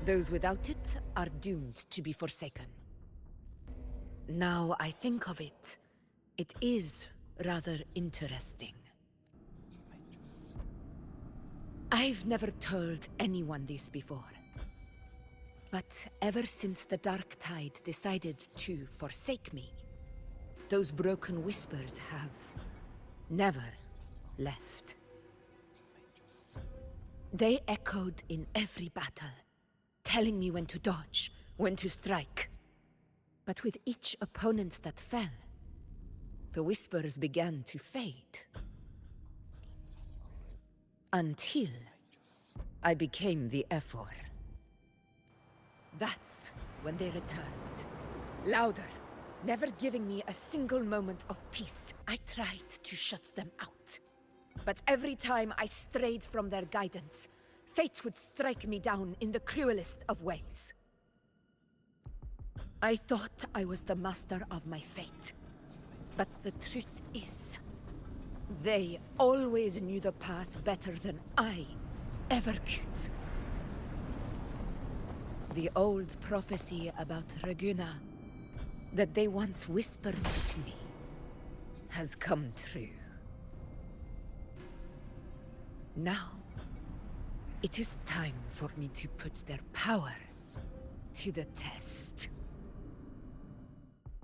Those without it are doomed to be forsaken. Now I think of it, it is rather interesting. I've never told anyone this before. But ever since the Dark Tide decided to forsake me, those broken whispers have never left. They echoed in every battle, telling me when to dodge, when to strike. But with each opponent that fell, the whispers began to fade. Until I became the Ephor. That's when they returned. Louder, never giving me a single moment of peace. I tried to shut them out. But every time I strayed from their guidance, fate would strike me down in the cruelest of ways. I thought I was the master of my fate. But the truth is, they always knew the path better than I ever could. The old prophecy about Raguna, that they once whispered to me, has come true. Now, it is time for me to put their power to the test.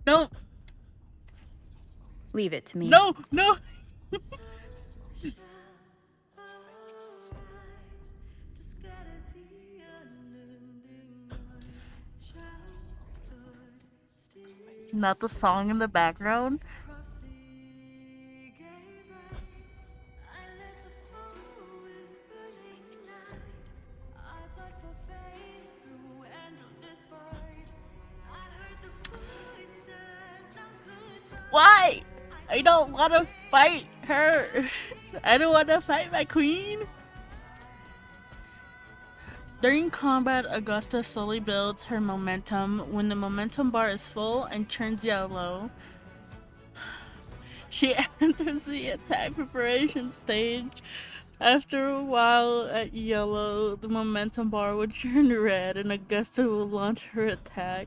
No! Leave it to me. No! No! Not the song in the background. Why? I don't want to fight her. I don't want to fight my queen. During combat, Augusta slowly builds her momentum. When the momentum bar is full and turns yellow, she enters the attack preparation stage. After a while at yellow, the momentum bar will turn red and Augusta will launch her attack.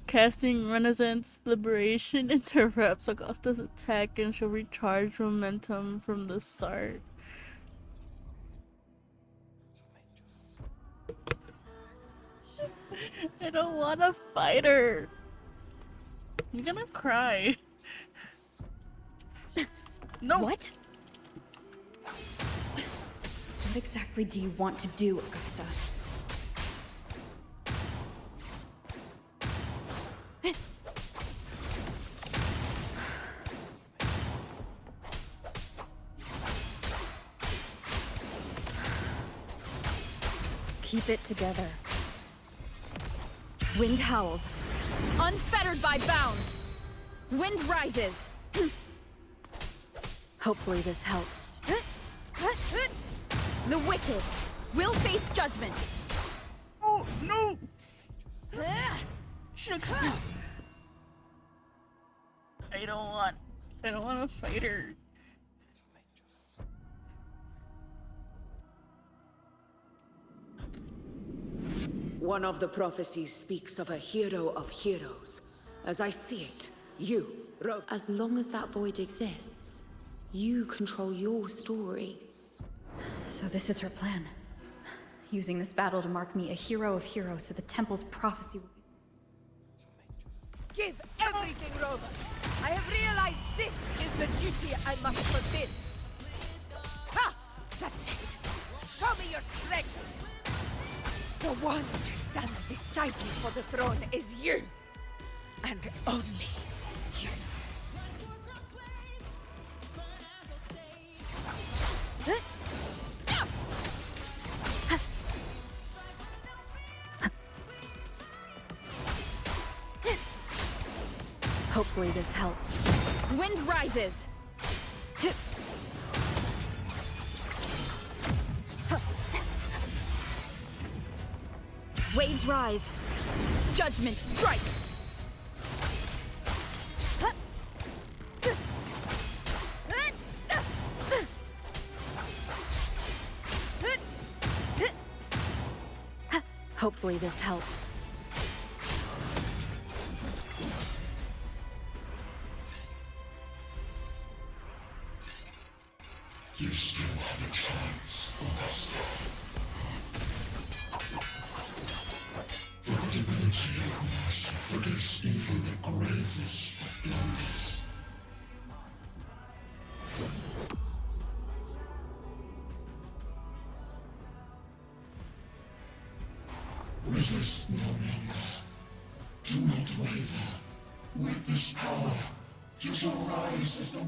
Casting Renaissance Liberation interrupts Augusta's attack and she'll recharge momentum from the start. I don't want to fight her. I'm gonna cry. No. What? What exactly do you want to do, Augusta? Keep it together. Wind howls, unfettered by bounds. Wind rises. Hopefully this helps. The wicked will face judgment. Oh, no! Shucks. I don't want to fight her. One of the prophecies speaks of a hero of heroes. As I see it, you, As long as that void exists, you control your story. So this is her plan. Using this battle to mark me a hero of heroes so the temple's prophecy will be... Give everything, Rover. I have realized this is the duty I must fulfill. Ha! That's it. Show me your strength. The one to stand beside me for the throne is you. And only you. Hopefully this helps. Wind rises! Waves rise. Judgment strikes. Hopefully this helps. You still have a chance, Augusta. The divinity of mercy forgives even the gravest of blunders. Resist no longer. Do not waver. With this power, you shall rise as the...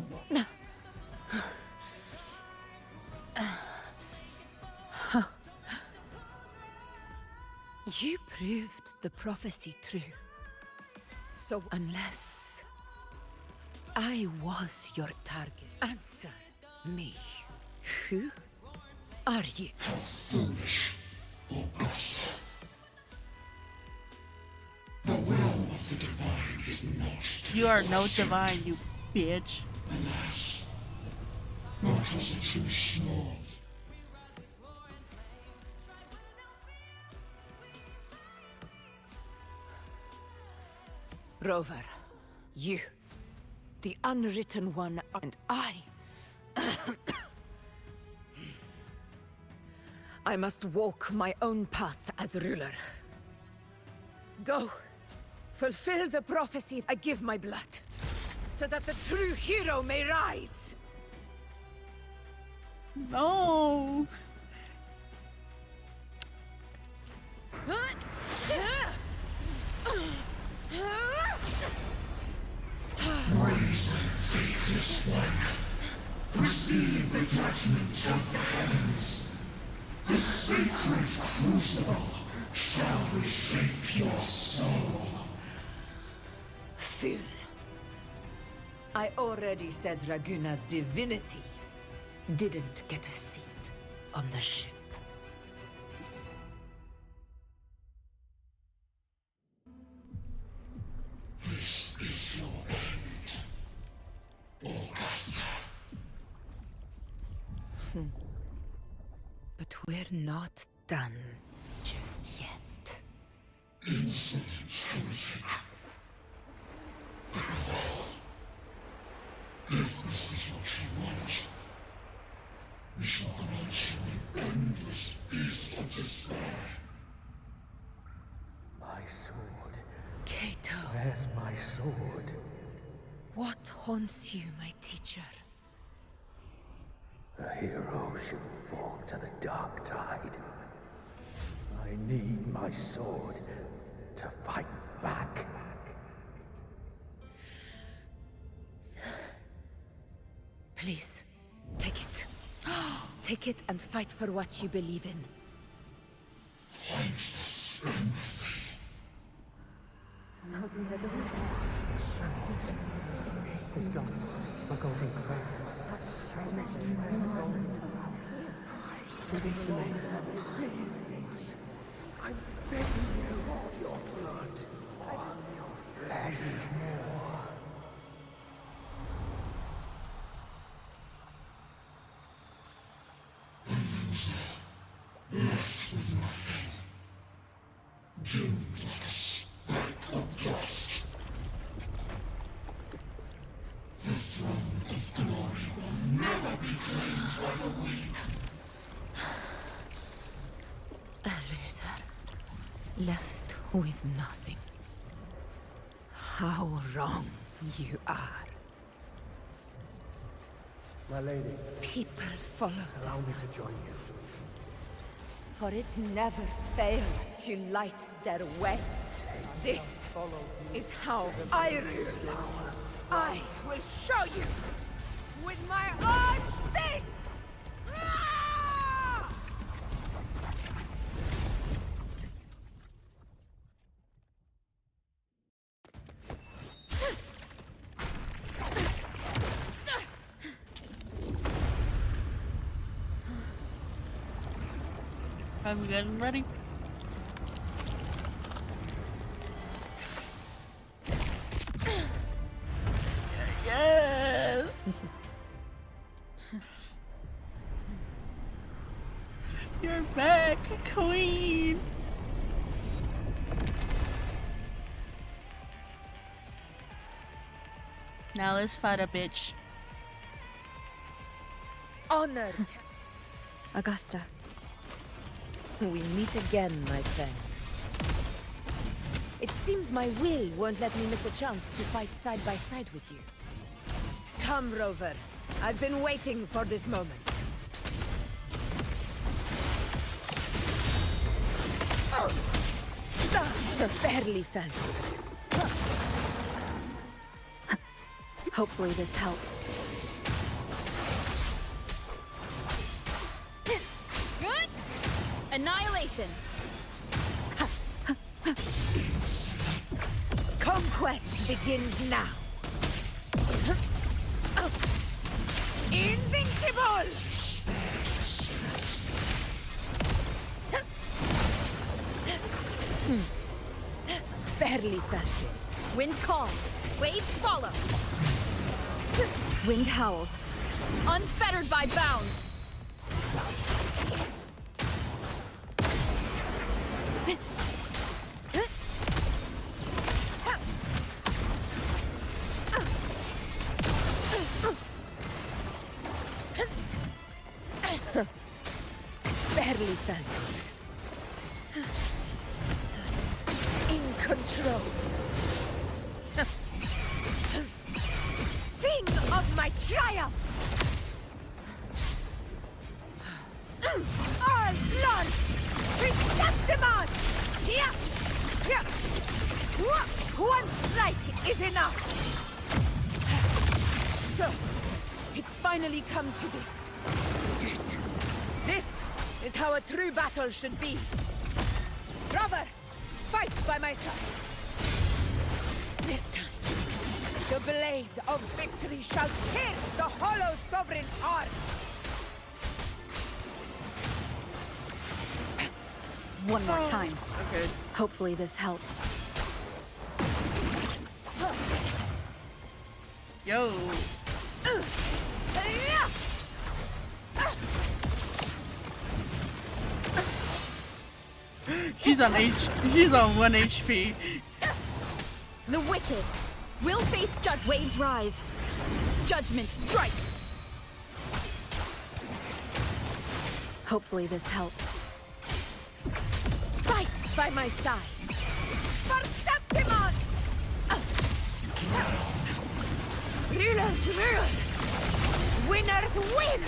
You proved the prophecy true. So unless I was your target, answer me. Who are you? How foolish, Augusta. The will of the divine is not to You are no divine, you bitch. Alas, mortals are too small. Rover, you, the unwritten one, and I... I must walk my own path as ruler. Go, fulfill the prophecy. I give my blood, so that the true hero may rise. No. Brazen, faithless one, receive the judgment of the heavens. The sacred crucible shall reshape your soul. Fool. I already said Raguna's divinity didn't get a seat on the ship. This is your end, Augusta. But we're not done just yet. Insolent heretic. If this is what you want, we shall grant you an endless beast of despair. My sword. Kato. Where's my sword? What haunts you, my teacher? A hero shouldn't fall to the dark tide. I need my sword to fight back. Please, take it. Take it and fight for what you believe in. Thankless empathy. It's gone. My golden crown. Give it to me. Please. I'm begging you, your blood, your flesh. A loser, left with nothing, doomed like a speck of dust. The throne of glory will never be claimed by the weak. A loser, left with nothing. How wrong you are. My lady, People follow allow me this to join you. for it never fails to light their way. This is how I rule. I will show you with my own fist! Ah! I'm getting ready. Yes! You're back, queen! Now let's fight a bitch. Honor! Augusta. We meet again, my friend. It seems my will won't let me miss a chance to fight side by side with you. Come, Rover. I've been waiting for this moment. Barely fell for it. Hopefully this helps. Good! Annihilation! Conquest begins now. Invincible! Barely felt it. Wind calls. Waves follow. Wind howls. Unfettered by bounds. Barely felt it. In control. Sing of my triumph! All blood! Receptimon! Here! Here! One strike is enough! So, it's finally come to this. Good. This is how a true battle should be. Brother, fight by my side. This time, the blade of victory shall pierce the hollow sovereign's heart. One more time. Okay. Hopefully this helps. Yo. She's on 1 HP. The wicked will face judge. Waves rise. Judgment strikes. Hopefully this helps. Fight by my side. Perceptimon! Rulers rule. Winners win.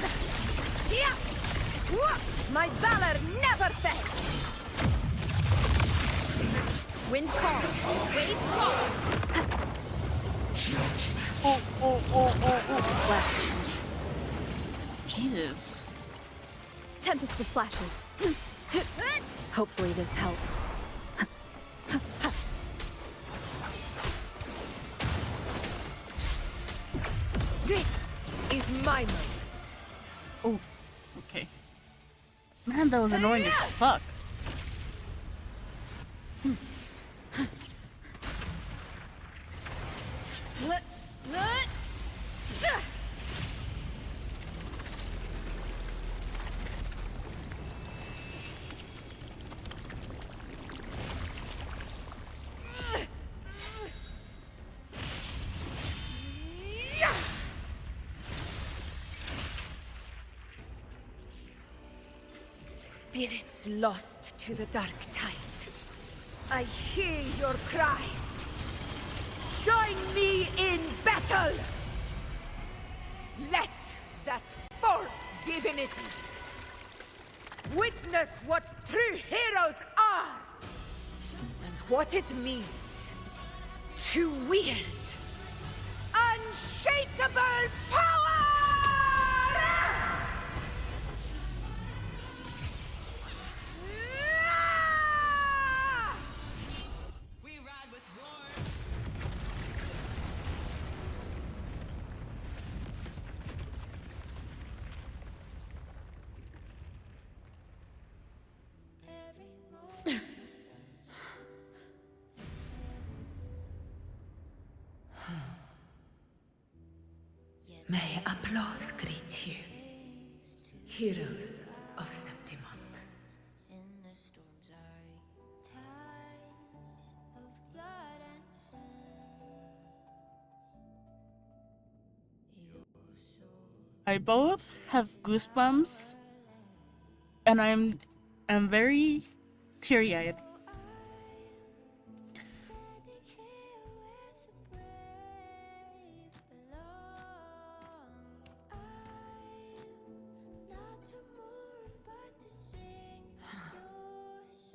Yeah. My valor never fails. Wind calls. Waves follow. Last chance. Jesus. Tempest of slashes. Hopefully this helps. This is my moment. Oh, okay. Man, that was annoying as fuck. Spirits lost to the dark tide. I hear your cries. Join me in battle! Let that false divinity Witness what true heroes are! And what it means to wield unshakable power! May applause greet you, heroes of Septimont. I both have goosebumps, and I'm very teary-eyed.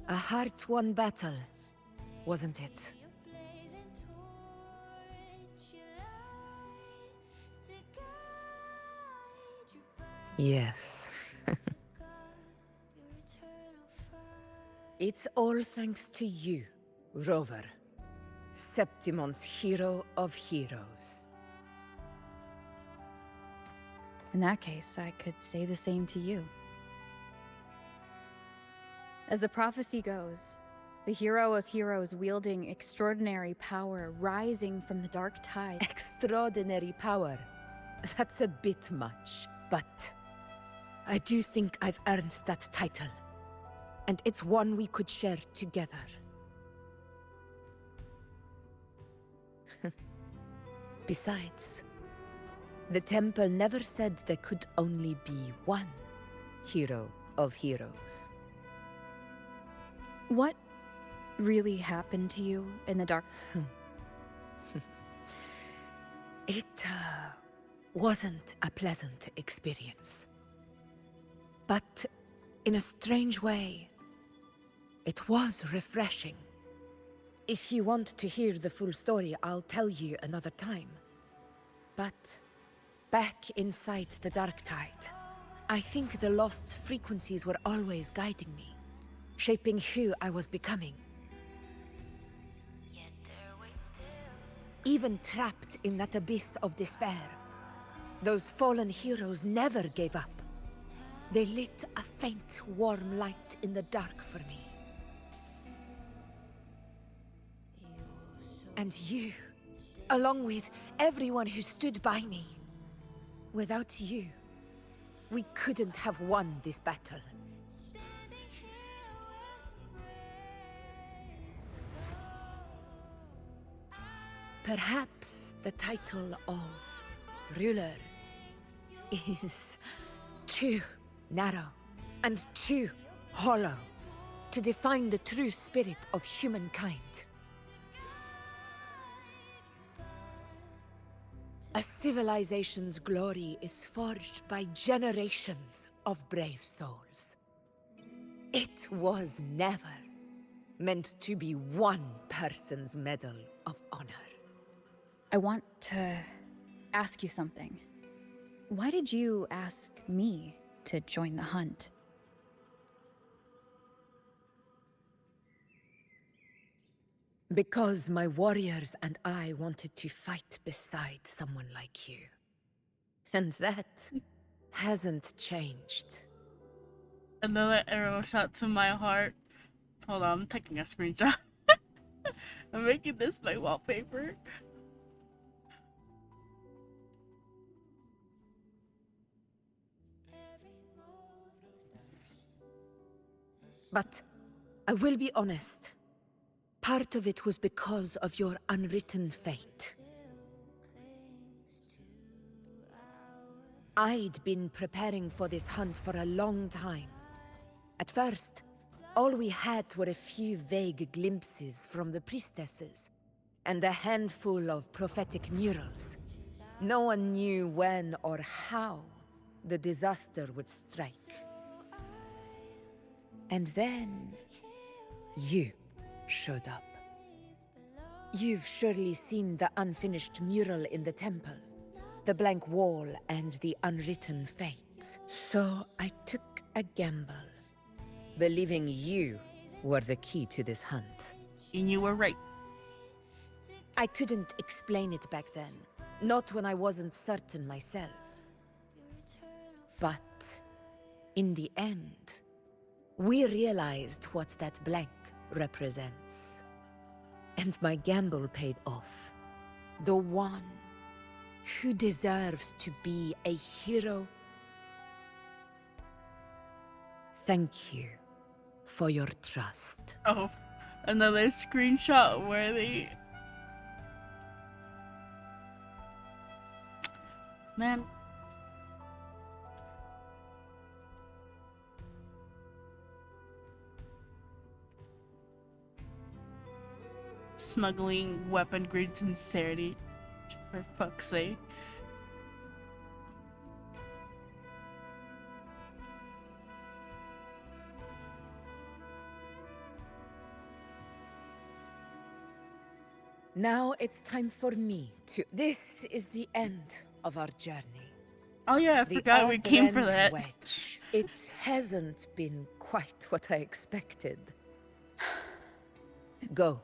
A hard-won battle, wasn't it? Yes. It's all thanks to you, Rover. Septimont's hero of heroes. In that case, I could say the same to you. As the prophecy goes, the hero of heroes wielding extraordinary power rising from the dark tide. Extraordinary power. That's a bit much, but I do think I've earned that title. And it's one we could share together. Besides, the temple never said there could only be one hero of heroes. What really happened to you in the dark? It wasn't a pleasant experience. But in a strange way, it was refreshing. If you want to hear the full story, I'll tell you another time. But back inside the dark tide, I think the lost frequencies were always guiding me, shaping who I was becoming. Even trapped in that abyss of despair, those fallen heroes never gave up. They lit a faint, warm light in the dark for me. And you, along with everyone who stood by me. Without you, we couldn't have won this battle. Perhaps the title of ruler is too narrow and too hollow to define the true spirit of humankind. A civilization's glory is forged by generations of brave souls. It was never meant to be one person's medal of honor. I want to ask you something. Why did you ask me to join the hunt? Because my warriors and I wanted to fight beside someone like you. And that hasn't changed. Another arrow shot to my heart. Hold on, I'm taking a screenshot. I'm making this my wallpaper. But I will be honest. Part of it was because of your unwritten fate. I'd been preparing for this hunt for a long time. At first, all we had were a few vague glimpses from the priestesses, and a handful of prophetic murals. No one knew when or how the disaster would strike. And then you showed up. You've surely seen the unfinished mural in the temple, the blank wall and the unwritten fate. So I took a gamble, believing you were the key to this hunt. And you were right. I couldn't explain it back then, not when I wasn't certain myself. But in the end, we realized what that blank represents. And my gamble paid off. The one who deserves to be a hero. Thank you for your trust. Oh, another screenshot where they... Man. Smuggling weapon-grade sincerity. For fuck's sake. Now it's time for me to... This is the end of our journey. Oh yeah, I forgot we came for that. Wedge. It hasn't been quite what I expected. Go.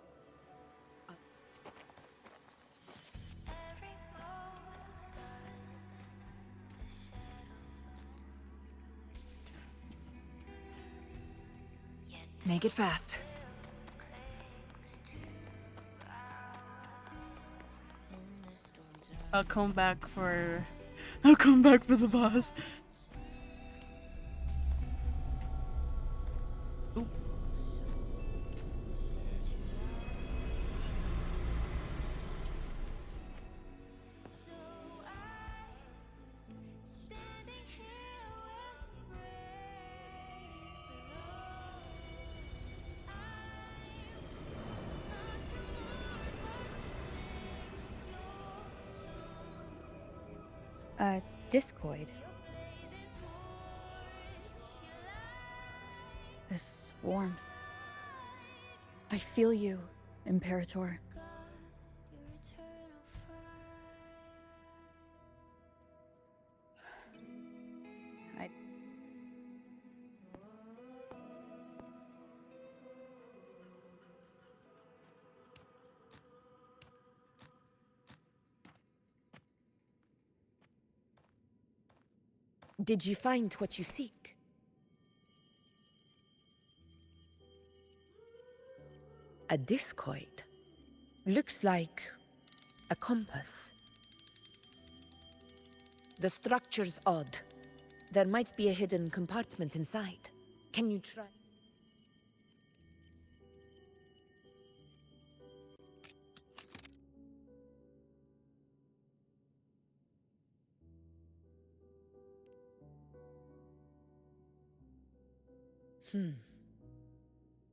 Make it fast. I'll come back for the boss. Oop. Discoid. This warmth. I feel you, Imperator. Did you find what you seek? A discoid. Looks like a compass. The structure's odd. There might be a hidden compartment inside. Can you try?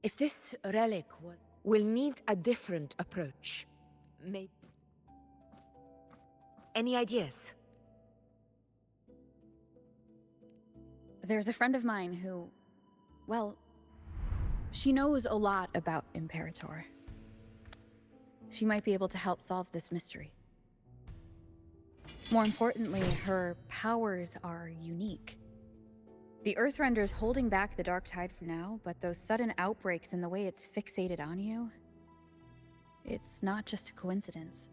If this relic will need a different approach. Maybe. Any ideas? There's a friend of mine who, well, she knows a lot about Imperator. She might be able to help solve this mystery. More importantly, her powers are unique. The Earthrender's holding back the Dark Tide for now, but those sudden outbreaks and the way it's fixated on you, it's not just a coincidence.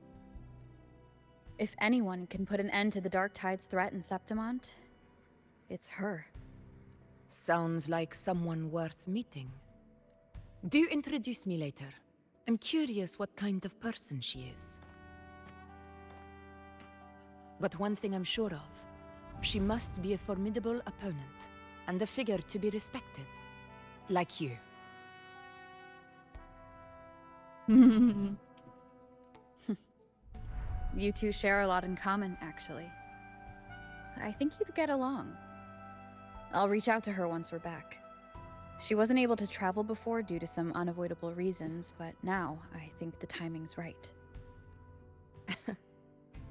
If anyone can put an end to the Dark Tide's threat in Septimont, it's her. Sounds like someone worth meeting. Do introduce me later. I'm curious what kind of person she is. But one thing I'm sure of, she must be a formidable opponent, and a figure to be respected. Like you. You two share a lot in common, actually. I think you'd get along. I'll reach out to her once we're back. She wasn't able to travel before due to some unavoidable reasons, but now I think the timing's right.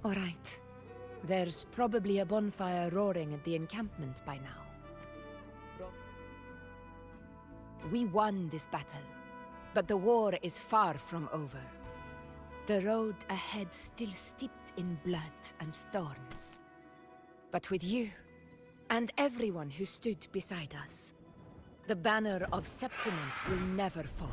All right. There's probably a bonfire roaring at the encampment by now. We won this battle, but the war is far from over. The road ahead still steeped in blood and thorns. But with you, and everyone who stood beside us, the banner of Septiment will never fall.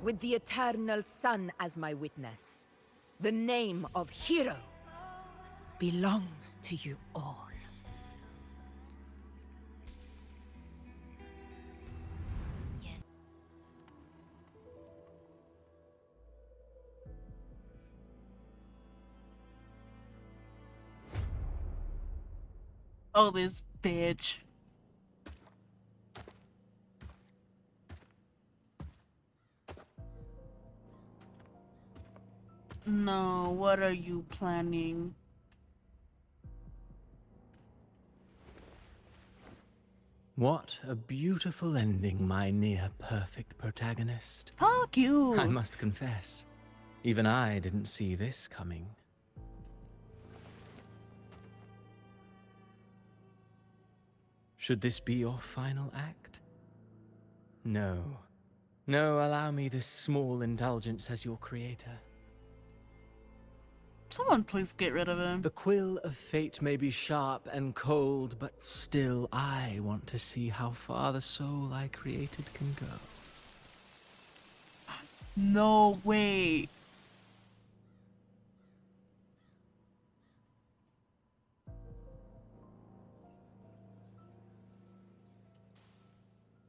With the eternal sun as my witness, the name of hero belongs to you all. Oh, this bitch. No, what are you planning? What a beautiful ending, my near-perfect protagonist. Fuck you! I must confess, even I didn't see this coming. Should this be your final act? No. No, allow me this small indulgence as your creator. Someone please get rid of him. The quill of fate may be sharp and cold, but still I want to see how far the soul I created can go. No way.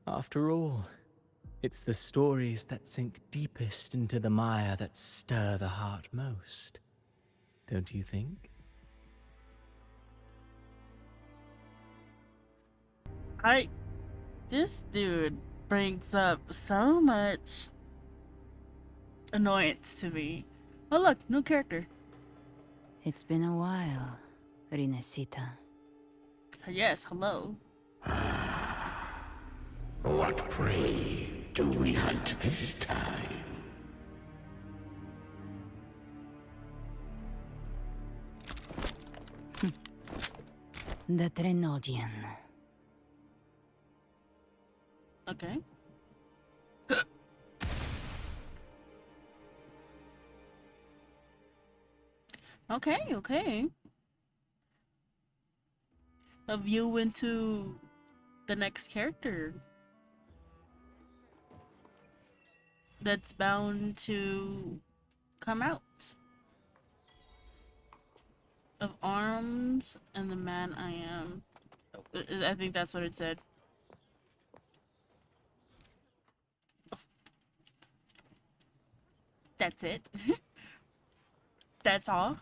After all, it's the stories that sink deepest into the mire that stir the heart most. Don't you think? This dude brings up so much annoyance to me. Oh look, new character. It's been a while, Rinesita. Yes, hello. What prey do we hunt this time? The Trenodian. Okay. Okay. A view into the next character that's bound to come out. Of arms and the man I am. I think that's what it said. That's it. That's all.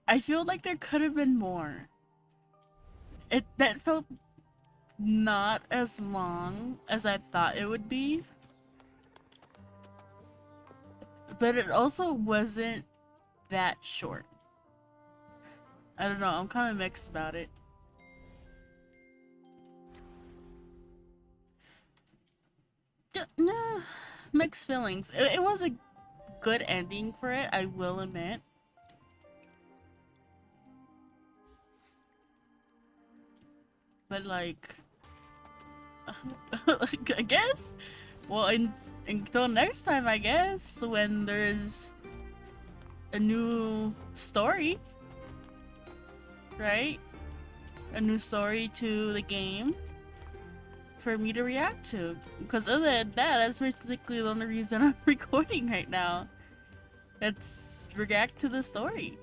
I feel like there could have been more. That felt not as long as I thought it would be. But it also wasn't that short. I don't know, I'm kind of mixed about it. No, mixed feelings. It was a good ending for it, I will admit. But like, I guess. Well, until next time, I guess, when there's a new story, right? A new story to the game for me to react to. Because other than that, that's basically the only reason I'm recording right now. Let's react to the story.